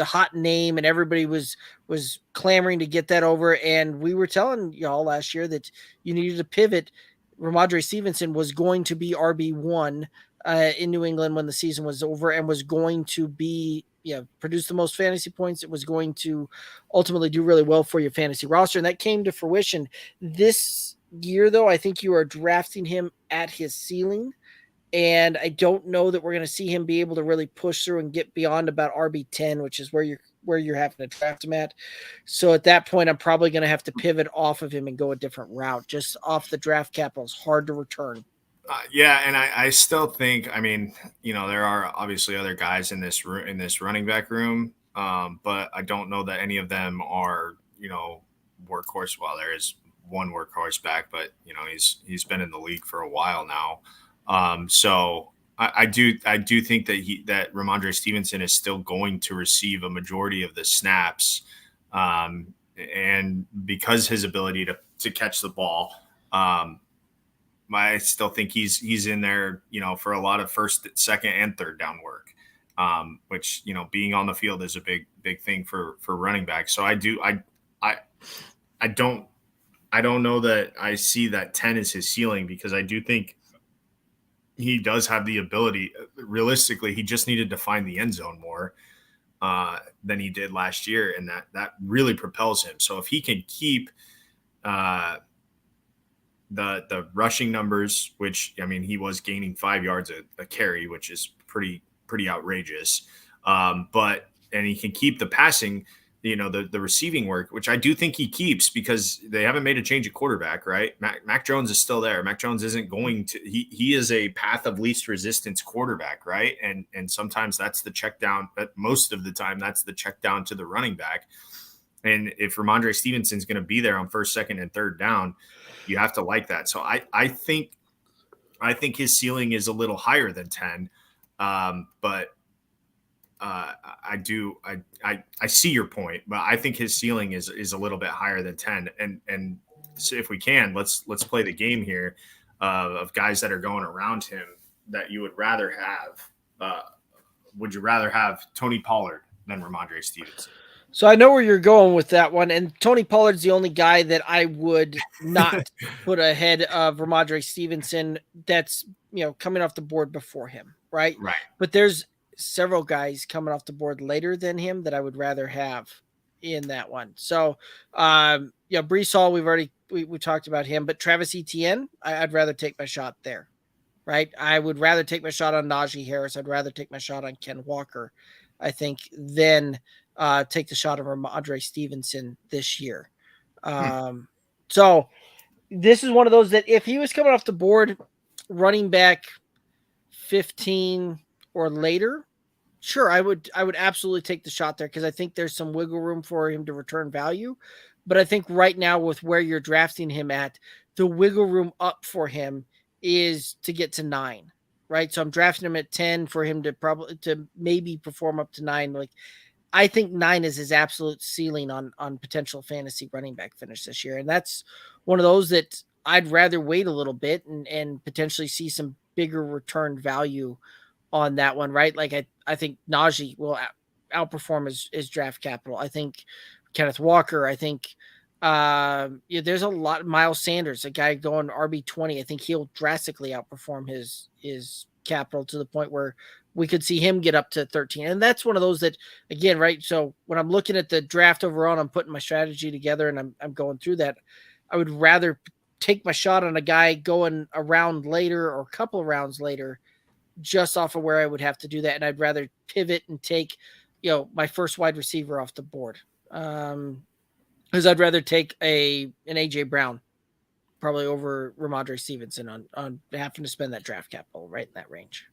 hot name, and everybody was clamoring to get that over. And we were telling y'all last year that you needed to pivot. Ramondre Stevenson was going to be RB1 in New England when the season was over, and was going to be produce the most fantasy points. It was going to ultimately do really well for your fantasy roster, and that came to fruition this year. Though I think you are drafting him at his ceiling. And I don't know that we're going to see him be able to really push through and get beyond about RB10, which is where you're having to draft him at. So at that point, I'm probably going to have to pivot off of him and go a different route. Just off the draft capital is hard to return. And I still think, there are obviously other guys in this running back room, but I don't know that any of them are, workhorse. Well, there is one workhorse back, but he's been in the league for a while now. So I do think that Ramondre Stevenson is still going to receive a majority of the snaps. And because his ability to catch the ball, I still think he's in there, for a lot of first, second, and third down work, which, being on the field is a big thing for running back. So I don't know that I see that 10 is his ceiling, because I do think he does have the ability. Realistically, he just needed to find the end zone more than he did last year, and that really propels him. So if he can keep the rushing numbers, which he was gaining 5 yards a carry, which is pretty outrageous. And he can keep the passing, the receiving work, which I do think he keeps, because they haven't made a change at quarterback, right? Mac Jones is still there. Mac Jones isn't going to, he is a path of least resistance quarterback, right? And sometimes that's the check down, but most of the time that's the check down to the running back. And if Ramondre Stevenson's going to be there on first, second, and third down, you have to like that. So I think his ceiling is a little higher than 10, but I see your point, but I think his ceiling is a little bit higher than 10. And so if we can, let's play the game here of guys that are going around him that you would rather have. Would you rather have Tony Pollard than Ramondre Stevenson? So I know where you're going with that one, and Tony Pollard's the only guy that I would not put ahead of Ramondre Stevenson that's, coming off the board before him, right? Right. But there's several guys coming off the board later than him that I would rather have in that one. So, Breece Hall, we talked about him, but Travis Etienne, I'd rather take my shot there, right? I would rather take my shot on Najee Harris. I'd rather take my shot on Ken Walker, I think, than take the shot of Ramondre Stevenson this year. So this is one of those that if he was coming off the board running back 15 or later, sure, I would absolutely take the shot there, because I think there's some wiggle room for him to return value. But I think right now, with where you're drafting him at, the wiggle room up for him is to get to 9, right? So I'm drafting him at 10 for him to maybe perform up to 9. Like, I think 9 is his absolute ceiling on potential fantasy running back finish this year. And that's one of those that I'd rather wait a little bit and potentially see some bigger return value on that one, right? Like I think Najee will outperform his draft capital. I think Kenneth Walker, I think there's a lot. Miles Sanders, a guy going RB20, I think he'll drastically outperform his capital to the point where we could see him get up to 13. And that's one of those that, again, right? So when I'm looking at the draft overall and I'm putting my strategy together and I'm going through that, I would rather take my shot on a guy going a round later or a couple of rounds later, just off of where I would have to do that. And I'd rather pivot and take my first wide receiver off the board. Because I'd rather take an AJ Brown probably over Ramondre Stevenson on having to spend that draft capital right in that range.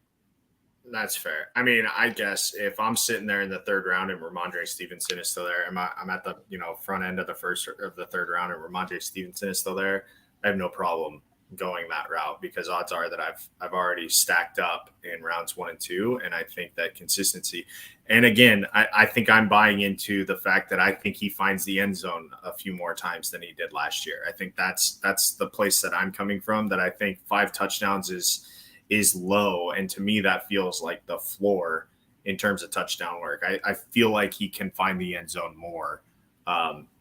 That's fair. I mean, I guess if I'm sitting there in the third round and Ramondre Stevenson is still there, I'm at the front end of the third round and Ramondre Stevenson is still there, I have no problem going that route because odds are that I've already stacked up in rounds 1 and 2, and I think that consistency. And again, I think I'm buying into the fact that I think he finds the end zone a few more times than he did last year. I think that's the place that I'm coming from. That I think 5 touchdowns is low, and to me that feels like the floor in terms of touchdown work. I feel like he can find the end zone more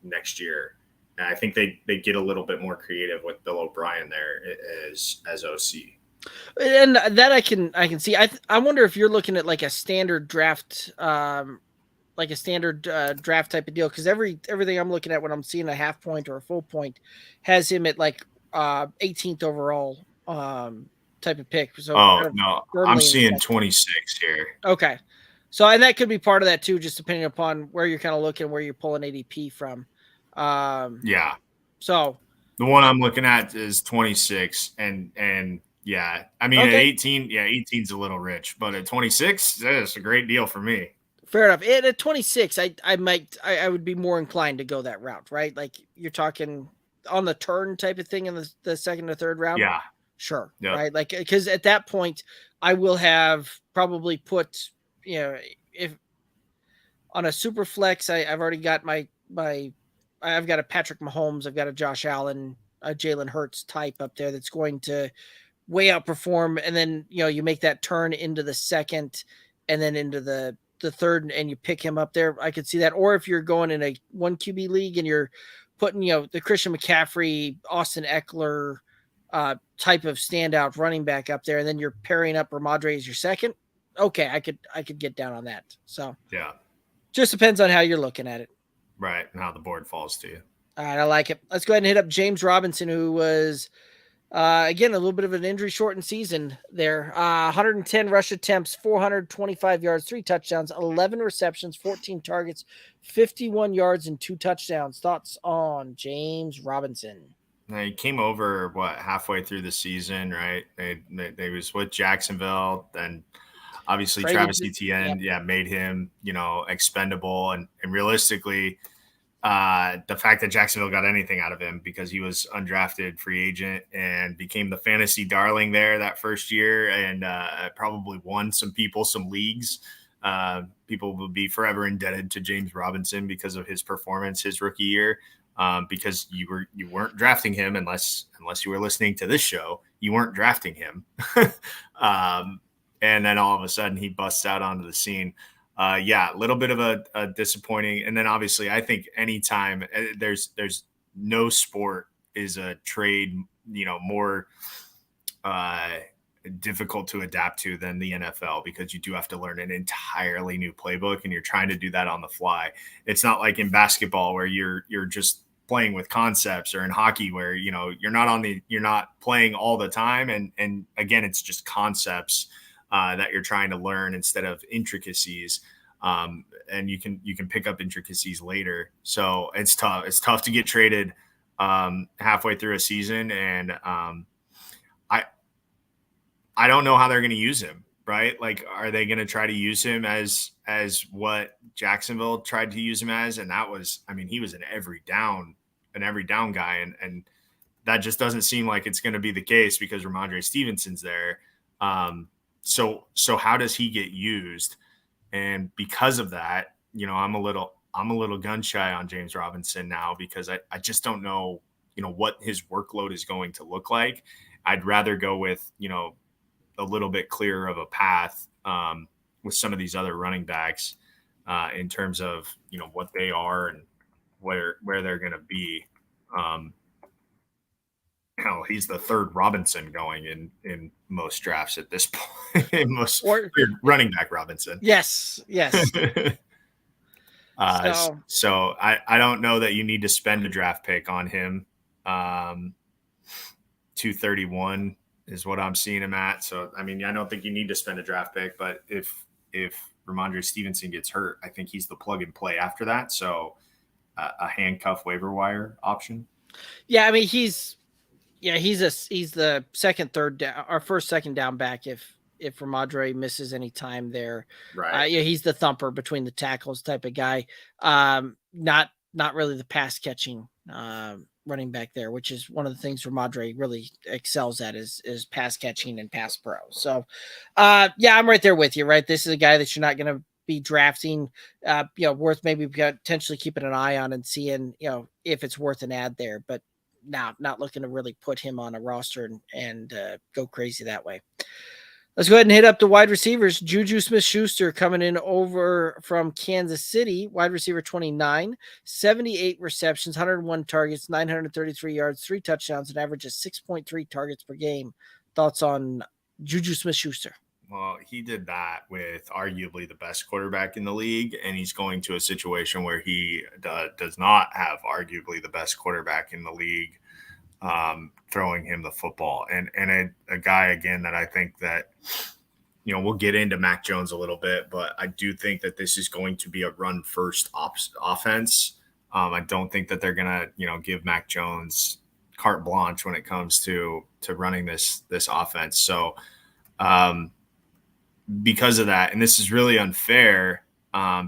next year. And I think they get a little bit more creative with Bill O'Brien there as OC. And that I can see. I wonder if you're looking at like a standard draft, draft type of deal, because everything I'm looking at when I'm seeing a half point or a full point has him at like 18th overall type of pick. So no, I'm seeing 26 here. Okay, so and that could be part of that too, just depending upon where you're kind of looking, where you're pulling ADP from. Yeah. So the one I'm looking at is 26, and yeah, I mean at 18, 18's a little rich, but at 26, that's a great deal for me. Fair enough. And at 26, I would be more inclined to go that route, right? Like you're talking on the turn type of thing in the second or third round. Yeah. Sure. Yep. Right. Like, because at that point I will have probably put, if on a super flex, I've already got I've got a Patrick Mahomes, I've got a Josh Allen, a Jalen Hurts type up there that's going to way outperform. And then, you make that turn into the second and then into the third and you pick him up there. I could see that. Or if you're going in a 1 QB league and you're putting, the Christian McCaffrey, Austin Eckler type of standout running back up there, and then you're pairing up Ramondre as your second. Okay, I could get down on that. So yeah, just depends on how you're looking at it. Right, and how the board falls to you. All right, I like it. Let's go ahead and hit up James Robinson, who was again a little bit of an injury shortened season there. 110 rush attempts, 425 yards, 3 touchdowns, 11 receptions, 14 targets, 51 yards, and 2 touchdowns. Thoughts on James Robinson? He came over halfway through the season, right? They was with Jacksonville, then obviously Travis Etienne, made him, expendable, and realistically, the fact that Jacksonville got anything out of him because he was undrafted free agent and became the fantasy darling there that first year, and probably won some leagues. People will be forever indebted to James Robinson because of his performance his rookie year. Because you weren't drafting him unless you were listening to this show, you weren't drafting him. And then all of a sudden he busts out onto the scene. A little bit of a disappointing. And then obviously I think anytime there's no sport is a trade, more difficult to adapt to than the NFL, because you do have to learn an entirely new playbook and you're trying to do that on the fly. It's not like in basketball where you're just playing with concepts, or in hockey where, you're not playing all the time. And again, it's just concepts that you're trying to learn instead of intricacies. And you can pick up intricacies later. So it's tough. It's tough to get traded halfway through a season. And I don't know how they're going to use him, right? Like, are they going to try to use him as what Jacksonville tried to use him as? And that was, he was an every down guy. And that just doesn't seem like it's going to be the case because Ramondre Stevenson's there. So how does he get used? And because of that, I'm a little gun shy on James Robinson now, because I just don't know, what his workload is going to look like. I'd rather go with, a little bit clearer of a path with some of these other running backs in terms of, what they are and where they're going to be. He's the third Robinson going in most drafts at this point. Running back Robinson. Yes. So I don't know that you need to spend a draft pick on him. 231 is what I'm seeing him at. So, I don't think you need to spend a draft pick, but if if Ramondre Stevenson gets hurt, I think he's the plug and play after that. So a handcuff waiver wire option. Yeah, I mean he's the second, third down, or first, second down back if Ramondre misses any time there. Right. Yeah, he's the thumper between the tackles type of guy. Not really the pass catching running back there, which is one of the things Ramondre really excels at is pass catching and pass pro. So yeah, I'm right there with you, right? This is a guy that you're not going to be drafting, worth maybe potentially keeping an eye on and seeing, if it's worth an ad there, but not looking to really put him on a roster and go crazy that way. Let's go ahead and hit up the wide receivers. Juju Smith-Schuster coming in over from Kansas City, wide receiver 29, 78 receptions, 101 targets, 933 yards, 3 touchdowns, an average of 6.3 targets per game. Thoughts on Juju Smith-Schuster? Well, he did that with arguably the best quarterback in the league, and he's going to a situation where he does not have arguably the best quarterback in the league throwing him the football. And a guy, again, that I think that, we'll get into Mac Jones a little bit, but I do think that this is going to be a run-first offense. I don't think that they're going to, give Mac Jones carte blanche when it comes to running this offense. So, because of that, and this is really unfair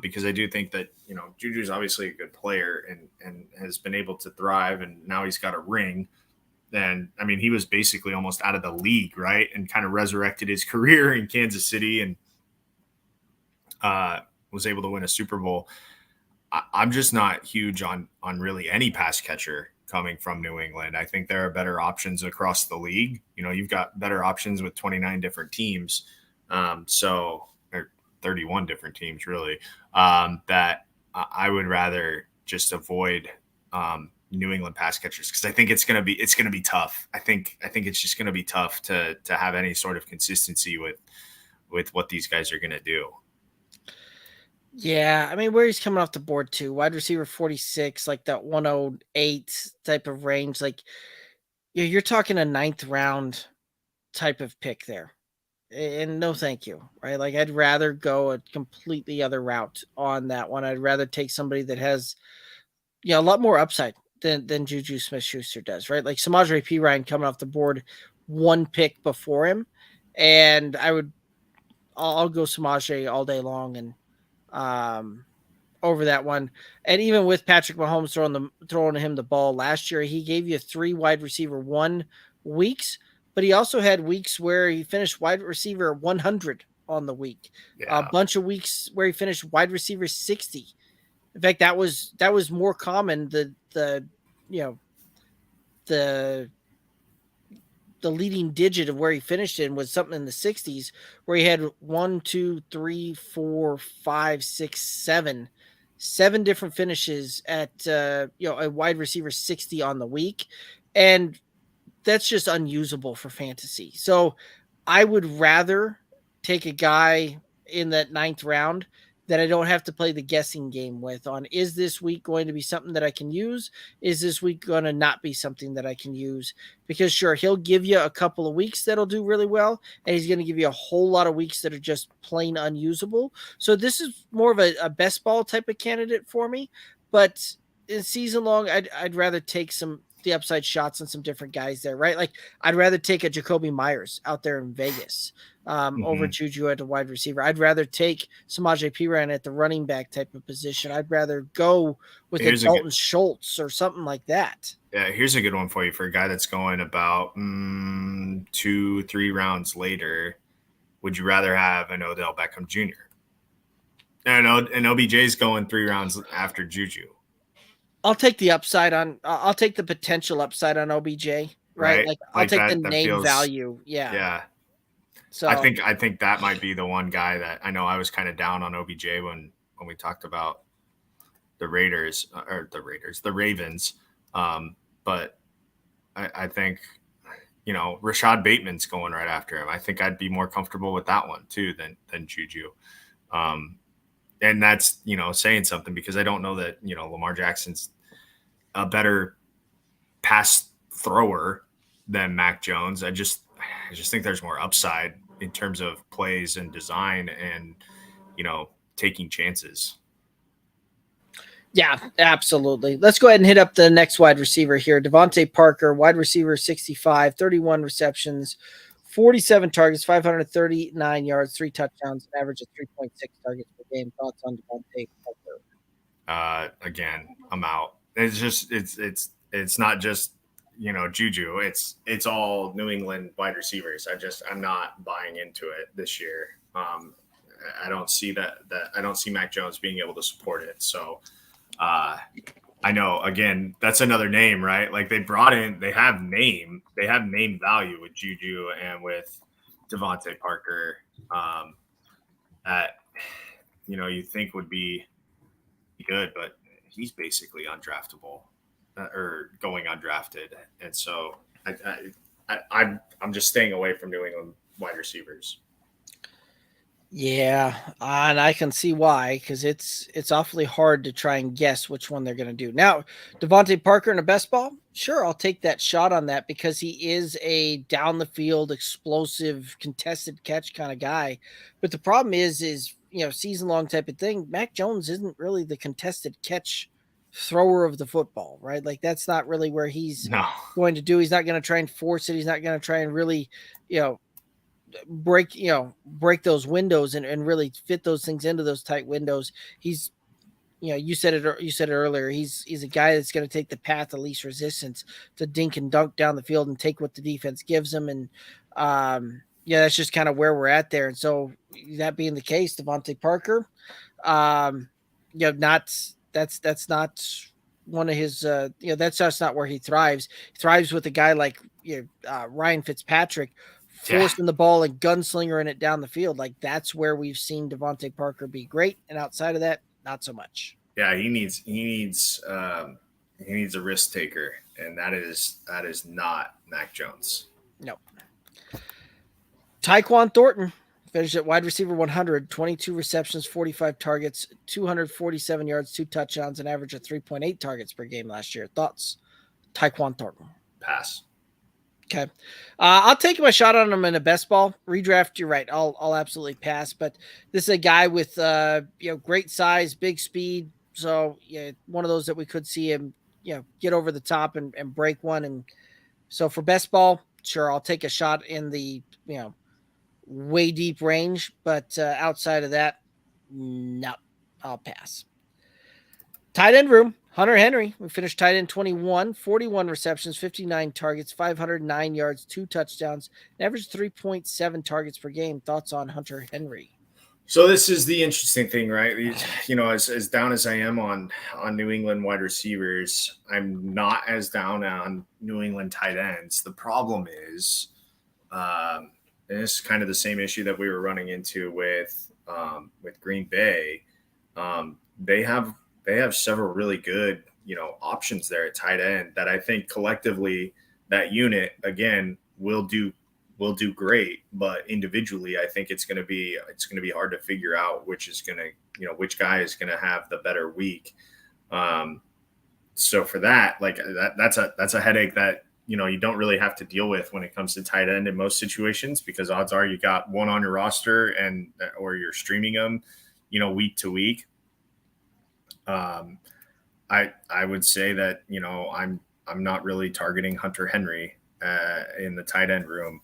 because I do think that, Juju's obviously a good player and has been able to thrive, and now he's got a ring. And, I mean, he was basically almost out of the league, right, and kind of resurrected his career in Kansas City and was able to win a Super Bowl. I'm just not huge on really any pass catcher coming from New England. I think there are better options across the league. You've got better options with 29 different teams. Or 31 different teams really, that I would rather just avoid New England pass catchers because I think it's going to be tough. I think it's just going to be tough to have any sort of consistency with what these guys are going to do. Yeah, I mean, where he's coming off the board too, wide receiver 46, like that 108 type of range, like you're talking a 9th round type of pick there. And no, thank you. Right. Like I'd rather go a completely other route on that one. I'd rather take somebody that has, a lot more upside than Juju Smith-Schuster does. Right. Like Samaje Perine coming off the board 1 pick before him. And I'll go Samaje all day long and over that one. And even with Patrick Mahomes throwing him the ball last year, he gave you 3 wide receiver 1 weeks. But he also had weeks where he finished wide receiver 100 on the week. Yeah. A bunch of weeks where he finished wide receiver 60. In fact, that was more common. The leading digit of where he finished in was something in the 60s, where he had 1, 2, 3, 4, 5, 6, 7 different finishes at a wide receiver 60 on the week, and that's just unusable for fantasy. So I would rather take a guy in that 9th round that I don't have to play the guessing game with on, is this week going to be something that I can use? Is this week going to not be something that I can use? Because sure, he'll give you a couple of weeks that'll do really well, and he's going to give you a whole lot of weeks that are just plain unusable. So this is more of a best ball type of candidate for me, but in season long, I'd rather take the upside shots on some different guys there, right? Like I'd rather take a Jacoby Myers out there in Vegas over Juju at the wide receiver. I'd rather take Samaje Perine at the running back type of position. I'd rather go with a Dalton Schultz or something like that. Yeah, here's a good one for you for a guy that's going about 2-3 rounds later. Would you rather have an Odell Beckham Jr.? And OBJ's going 3 rounds after Juju. I'll take the upside I'll take the potential upside on OBJ, right? Like I'll take the name value. Yeah. Yeah. So I think that might be the one guy that I know I was kind of down on OBJ when we talked about the Ravens. But I think, Rashad Bateman's going right after him. I think I'd be more comfortable with that one too than Juju. And that's, saying something because I don't know that, Lamar Jackson's a better pass thrower than Mac Jones. I just think there's more upside in terms of plays and design. And taking chances. Yeah, absolutely. Let's go ahead and hit up the next wide receiver here. Devontae Parker, wide receiver, 65, 31 receptions, 47 targets, 539 yards, 3 touchdowns, an average of 3.6 targets per game. Thoughts on Devontae Parker? Again, I'm out. It's just it's not just Juju. It's all New England wide receivers. I'm not buying into it this year. I don't see that I don't see Mac Jones being able to support it. So I know, again, that's another name, right? Like they have name value with Juju and with Devontae Parker that you think would be good, but he's basically undraftable or going undrafted, and so I'm just staying away from New England wide receivers. Yeah, and I can see why, because it's awfully hard to try and guess which one they're going to do. Now, Devontae Parker in a best ball, sure, I'll take that shot on that because he is a down the field, explosive, contested catch kind of guy. But the problem is season long type of thing. Mac Jones isn't really the contested catch thrower of the football, right? Like that's not really where he's going to do. He's not going to try and force it. He's not going to try and really, break those windows and really fit those things into those tight windows. He's you said it earlier, he's a guy that's going to take the path of least resistance to dink and dunk down the field and take what the defense gives him. And that's just kind of where we're at there. And so that being the case, Devontae Parker, that's not one of his that's just not where he thrives. He thrives with a guy like Ryan Fitzpatrick, forcing the ball and gunslingering it down the field. Like that's where we've seen Devontae Parker be great. And outside of that, not so much. Yeah, he needs a risk taker, and that is not Mac Jones. No. Tyquan Thornton finished at wide receiver 100, 22 receptions, 45 targets, 247 yards, 2 touchdowns, an average of 3.8 targets per game last year. Thoughts? Tyquan Thornton. Pass. Okay. I'll take my shot on him in a best ball redraft. You're right. I'll absolutely pass, but this is a guy with, great size, big speed. So one of those that we could see him, get over the top and break one. And so for best ball, sure. I'll take a shot in the, way deep range, but outside of that, no, I'll pass. Tight end room. Hunter Henry, we finished tight end 21, 41 receptions, 59 targets, 509 yards, 2 touchdowns, an average 3.7 targets per game. Thoughts on Hunter Henry? So this is the interesting thing, right? As down as I am on New England wide receivers, I'm not as down on New England tight ends. The problem is, and this is kind of the same issue that we were running into with Green Bay. They have several really good, options there at tight end that I think collectively that unit again will do great, but individually I think it's going to be hard to figure out which guy is going to have the better week. So for that, that's a headache that you don't really have to deal with when it comes to tight end in most situations, because odds are you got one on your roster or you're streaming them, week to week. I would say that, I'm not really targeting Hunter Henry in the tight end room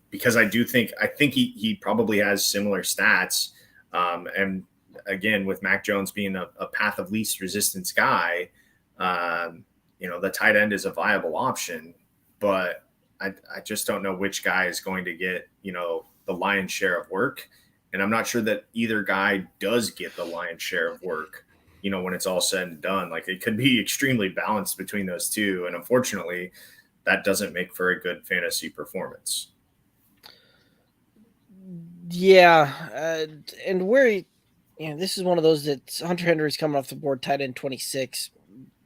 because I think he probably has similar stats. And again, with Mac Jones being a path of least resistance guy, the tight end is a viable option, but I just don't know which guy is going to get, the lion's share of work. And I'm not sure that either guy does get the lion's share of work, when it's all said and done. Like it could be extremely balanced between those two. And unfortunately, that doesn't make for a good fantasy performance. Yeah. And this is one of those that Hunter Henry's coming off the board, tight end 26.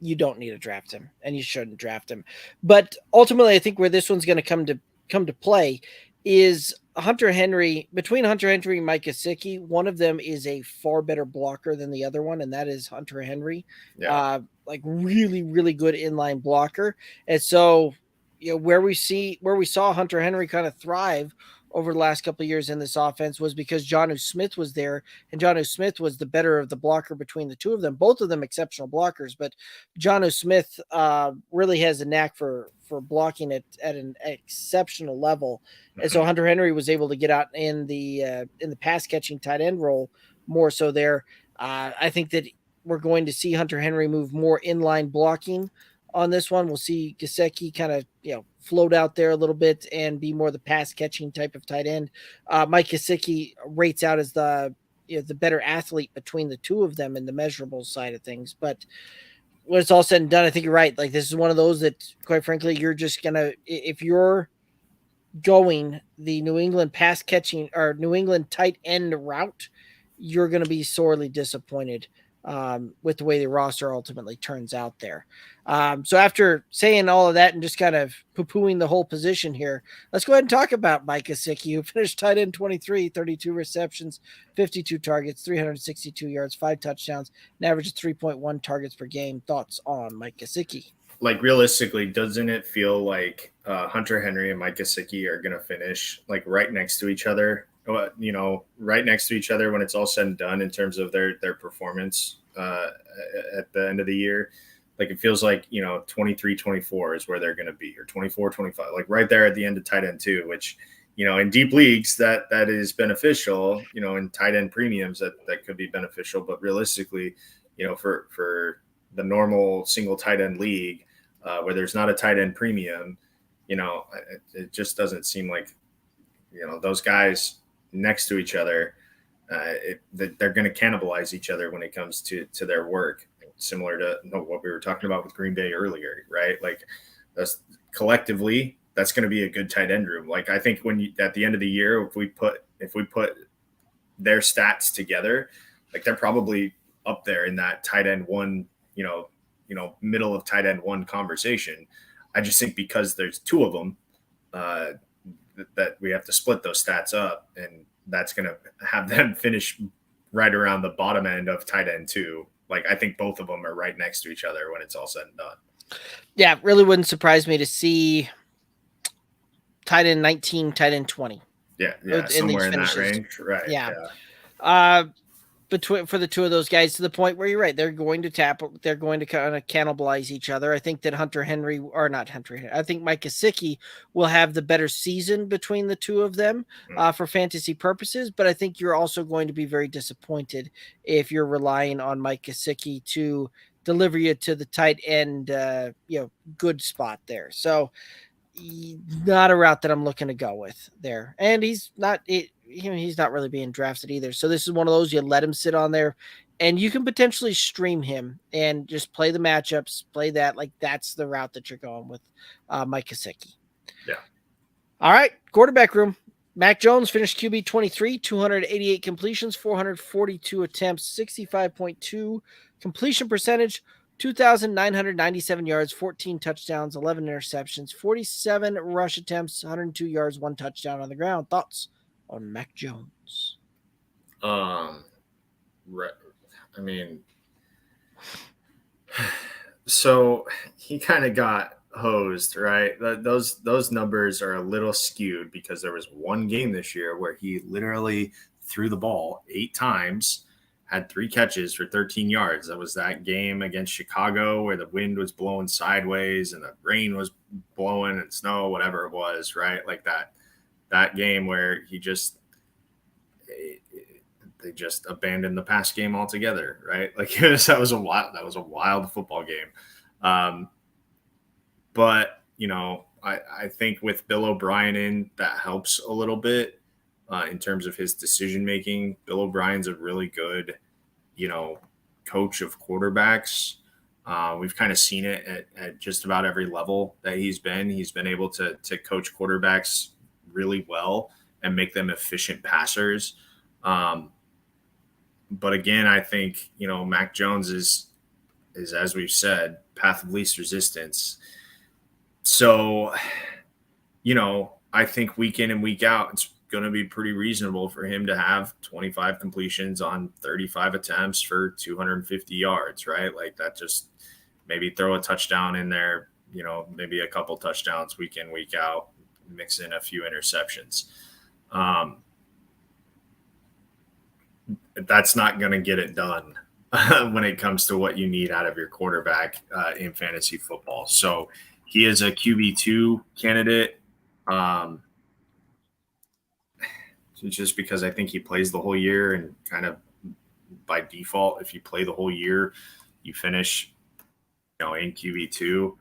You don't need to draft him, and you shouldn't draft him. But ultimately, I think where this one's going to come to play is Hunter Henry. Between Hunter Henry and Mike Gesicki, one of them is a far better blocker than the other one, and that is Hunter Henry. Yeah. Really, really good inline blocker. And so, where we saw Hunter Henry kind of thrive over the last couple of years in this offense was because Jonnu Smith was there, and Jonnu Smith was the better of the blocker between the two of them. Both of them exceptional blockers, but Jonnu Smith really has a knack for blocking it at an exceptional level. And so Hunter Henry was able to get out in the pass catching tight end role more so there. I think that we're going to see Hunter Henry move more inline blocking on this one. We'll see Gesicki kind of, float out there a little bit and be more the pass catching type of tight end. Mike Gesicki rates out as the better athlete between the two of them in the measurable side of things. But when it's all said and done, I think you're right. Like, this is one of those that, quite frankly, you're just going to, if you're going the New England pass catching or New England tight end route, you're going to be sorely disappointed with the way the roster ultimately turns out there. So after saying all of that and just kind of poo-pooing the whole position here, let's go ahead and talk about Mike Gesicki, who finished tight end 23, 32 receptions, 52 targets, 362 yards, 5 touchdowns, an average of 3.1 targets per game. Thoughts on Mike Gesicki? Like, realistically, doesn't it feel like Hunter Henry and Mike Gesicki are going to finish like right next to each other? Right next to each other when it's all said and done in terms of their performance at the end of the year. Like, it feels like, 23-24 is where they're going to be, or 24-25, like right there at the end of tight end 2, which, in deep leagues that is beneficial, in tight end premiums that could be beneficial. But realistically, for the normal single tight end league where there's not a tight end premium, it just doesn't seem like, those guys next to each other, they're going to cannibalize each other when it comes to their work, similar to what we were talking about with Green Bay earlier, right? Like, that's collectively, that's going to be a good tight end room. Like, I think at the end of the year, if we put their stats together, like, they're probably up there in that tight end 1, middle of tight end 1 conversation. I just think because there's 2 of them, that we have to split those stats up, and that's going to have them finish right around the bottom end of tight end 2. Like, I think both of them are right next to each other when it's all said and done. Yeah, really wouldn't surprise me to see tight end 19, tight end 20. Yeah, somewhere in that range, right? Yeah. For the two of those guys, to the point where you're right, they're going to kind of cannibalize each other. I think that I think Mike Gesicki will have the better season between the two of them for fantasy purposes, but I think you're also going to be very disappointed if you're relying on Mike Gesicki to deliver you to the tight end, good spot there. So not a route that I'm looking to go with there. And he's not really being drafted either. So this is one of those, you let him sit on there and you can potentially stream him and just play the matchups, play that. Like, that's the route that you're going with Mike Gesicki. Yeah. All right. Quarterback room. Mac Jones finished QB 23, 288 completions, 442 attempts, 65.2 completion percentage, 2,997 yards, 14 touchdowns, 11 interceptions, 47 rush attempts, 102 yards, 1 touchdown on the ground. Thoughts on Mac Jones? So he kind of got hosed, right? Those numbers are a little skewed because there was one game this year where he literally threw the ball 8 times, had 3 catches for 13 yards. That was that game against Chicago where the wind was blowing sideways and the rain was blowing and snow, whatever it was, right? Like that game where they just abandoned the pass game altogether, right? Like, that was a wild football game. But, I think with Bill O'Brien in, that helps a little bit in terms of his decision-making. Bill O'Brien's a really good, coach of quarterbacks. We've kind of seen it at just about every level that he's been. He's been able to coach quarterbacks really well and make them efficient passers. But again, I think, Mac Jones is, as we've said, path of least resistance. So, I think week in and week out, it's going to be pretty reasonable for him to have 25 completions on 35 attempts for 250 yards, right? Like, that, just maybe throw a touchdown in there, maybe a couple touchdowns week in, week out, mix in a few interceptions. That's not going to get it done when it comes to what you need out of your quarterback in fantasy football. So he is a QB2 candidate. Just because I think he plays the whole year, and kind of by default, if you play the whole year, you finish, in QB2.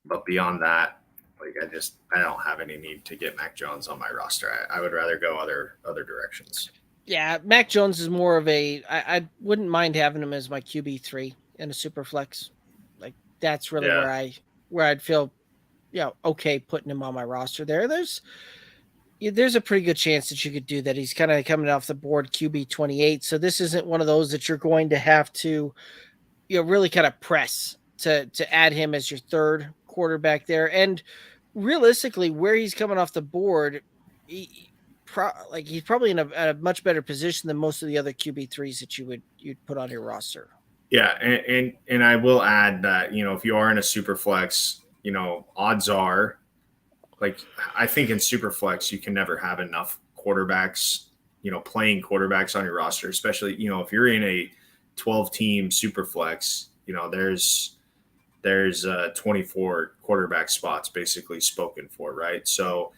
But beyond that, I don't have any need to get Mac Jones on my roster. I would rather go other directions. Yeah, Mac Jones is more of I wouldn't mind having him as my QB3 in a super flex. Like that's really where I'd feel okay putting him on my roster there. There's a pretty good chance that you could do that. He's kind of coming off the board QB 28. So this isn't one of those that you're going to have to, really kind of press to add him as your third quarterback there. And realistically, where he's coming off the board, he's probably in a much better position than most of the other QB3s that you'd put on your roster. Yeah. And I will add that, if you are in a super flex, odds are, I think in Superflex, you can never have enough quarterbacks, playing quarterbacks on your roster, especially, if you're in a 12-team Superflex, there's 24 quarterback spots basically spoken for, right? So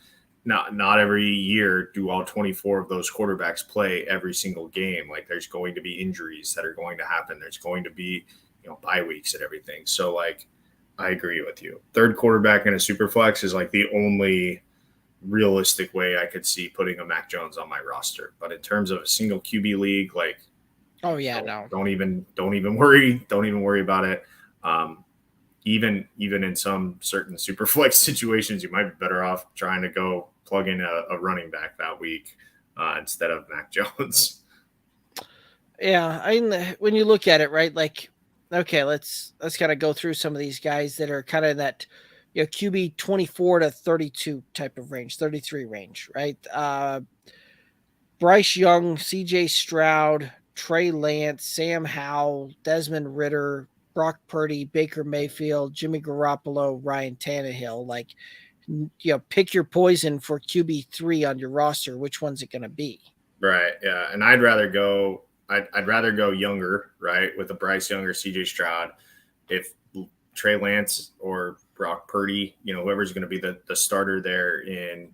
not every year do all 24 of those quarterbacks play every single game. Like there's going to be injuries that are going to happen. There's going to be, bye weeks and everything. So I agree with you. Third quarterback in a super flex is the only realistic way I could see putting a Mac Jones on my roster. But in terms of a single QB league, don't even worry. Don't even worry about it. Even in some certain super flex situations, you might be better off trying to go plug in a running back that week instead of Mac Jones. Yeah, when you look at it, right, okay, let's kind of go through some of these guys that are kind of that, QB 24 to 32 type of range, 33 range, right? Bryce Young, CJ Stroud, Trey Lance, Sam Howell, Desmond Ridder, Brock Purdy, Baker Mayfield, Jimmy Garoppolo, Ryan Tannehill. Pick your poison for QB3 on your roster. Which one's it going to be? Right. Yeah. And I'd rather go younger, right, with a Bryce Young or CJ Stroud. If Trey Lance or Brock Purdy, whoever's going to be the starter there in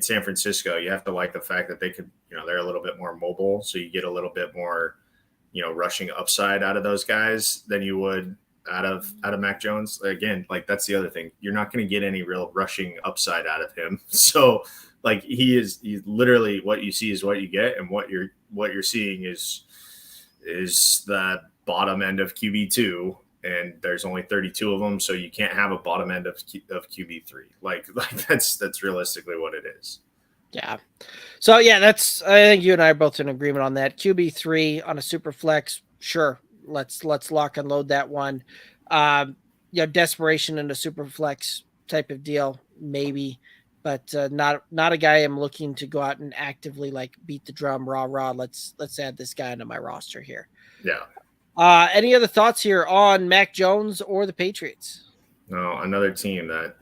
San Francisco, you have to like the fact that they could, they're a little bit more mobile. So you get a little bit more, rushing upside out of those guys than you would out of Mac Jones. Again, that's the other thing. You're not going to get any real rushing upside out of him. So he's literally what you see is what you get, and what you're seeing is the bottom end of QB2, and there's only 32 of them, so you can't have a bottom end of QB3. That's realistically what it is. Yeah. So I think you and I are both in agreement on that. QB3 on a super flex, sure. Let's lock and load that one. Desperation in a super flex type of deal, maybe. But not a guy I'm looking to go out and actively beat the drum, rah. Let's add this guy into my roster here. Yeah. Any other thoughts here on Mac Jones or the Patriots? No, another team that,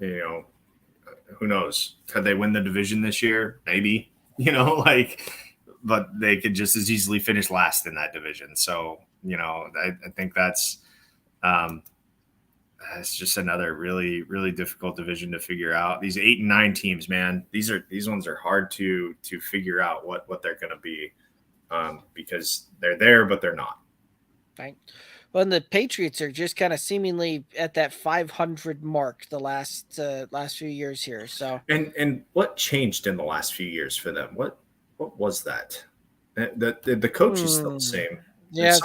who knows? Could they win the division this year? Maybe, but they could just as easily finish last in that division. So, I think that's it's just another really, really difficult division to figure out. These 8 and 9 teams, man, these ones are hard to figure out what they're going to be because they're there, but they're not. Right. Well, and the Patriots are just kind of seemingly at that 500 mark the last few years here. So and what changed in the last few years for them? What was that? The coach is still the same. Yeah,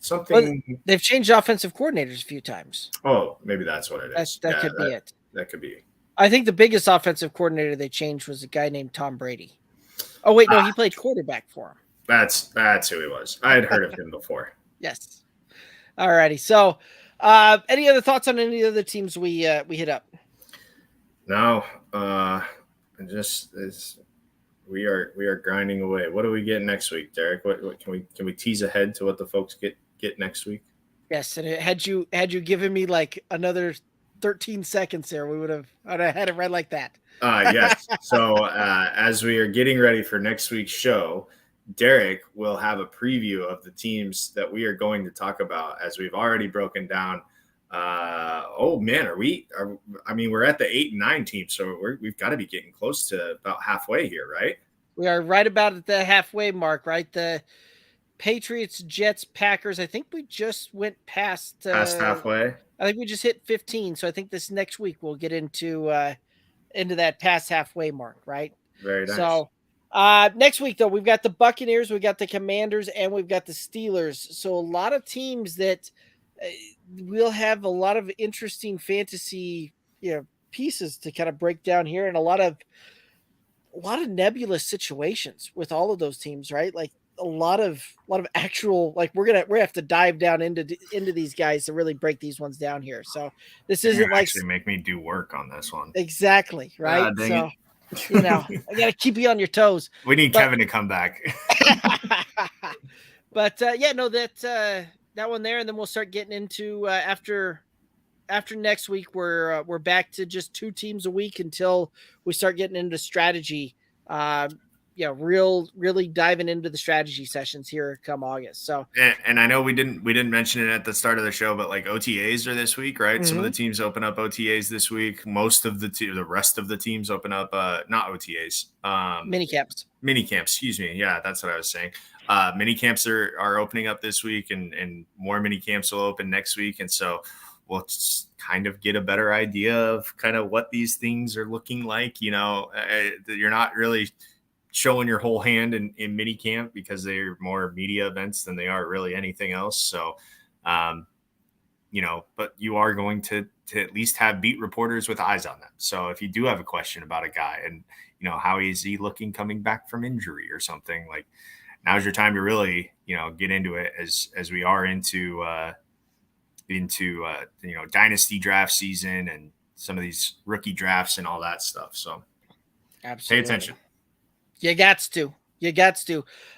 something. Well, they've changed offensive coordinators a few times. Oh, maybe that's what it is. That could be it. That could be. I think the biggest offensive coordinator they changed was a guy named Tom Brady. Oh wait, no, he played quarterback for him. That's who he was. I had heard of him before. Yes. All righty. So, any other thoughts on any other teams we hit up? No. We are grinding away. What do we get next week, Derek? What can we tease ahead to what the folks get next week? Yes, and had you given me another 13 seconds there, I'd have had it right like that. Yes. So as we are getting ready for next week's show, Derek will have a preview of the teams that we are going to talk about, as we've already broken down. We're at the 8 and 9 team, so we've got to be getting close to about halfway here, right? We are right about at the halfway mark, right? The Patriots, Jets, Packers. I think we just went past halfway. I think we just hit 15. So I think this next week we'll get into that past halfway mark, right? Very nice. So next week, though, we've got the Buccaneers, we've got the Commanders, and we've got the Steelers. So a lot of teams that we'll have a lot of interesting fantasy pieces to kind of break down here, and a lot of nebulous situations with all of those teams, right? Like a lot of actual, like we have to dive down into these guys to really break these ones down here. So this isn't like actually make me do work on this one. Exactly. Right. So, I got to keep you on your toes. We need Kevin to come back. But that one there. And then we'll start getting into after next week, we're back to just 2 teams a week until we start getting into strategy. Really diving into the strategy sessions here come August. So, and I know we didn't mention it at the start of the show, but like OTAs are this week, right? Mm-hmm. Some of the teams open up OTAs this week. Most of the rest of the teams open up not OTAs, mini camps. Excuse me. Yeah, that's what I was saying. Mini camps are opening up this week, and more mini camps will open next week, and so we'll just kind of get a better idea of kind of what these things are looking like. You're not really showing your whole hand in mini camp because they're more media events than they are really anything else. So, but you are going to at least have beat reporters with eyes on them. So if you do have a question about a guy and, how is he looking coming back from injury or something, like now's your time to really, get into it as we are into dynasty draft season and some of these rookie drafts and all that stuff. So absolutely. Pay attention. You got to.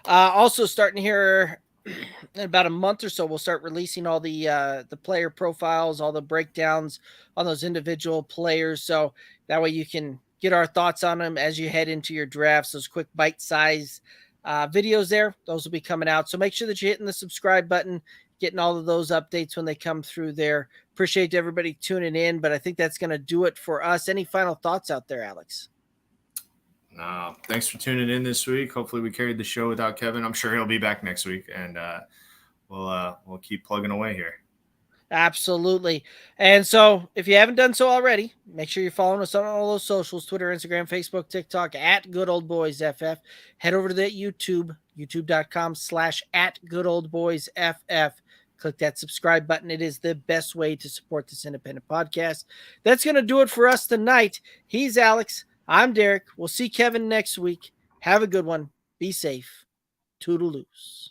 Also starting here in about a month or so, we'll start releasing all the player profiles, all the breakdowns on those individual players. So that way you can get our thoughts on them as you head into your drafts, those quick bite-sized videos there. Those will be coming out. So make sure that you're hitting the subscribe button, getting all of those updates when they come through there. Appreciate everybody tuning in, but I think that's going to do it for us. Any final thoughts out there, Alex? Thanks for tuning in this week. Hopefully we carried the show without Kevin. I'm sure he'll be back next week, and we'll keep plugging away here. Absolutely. And so if you haven't done so already, make sure you're following us on all those socials, Twitter, Instagram, Facebook, TikTok, at Good Old Boys FF. Head over to that youtube.com/@GoodOldBoysFF. Click that subscribe button. It is the best way to support this independent podcast. That's going to do it for us tonight. He's Alex. I'm Derek. We'll see Kevin next week. Have a good one. Be safe. Toodaloos.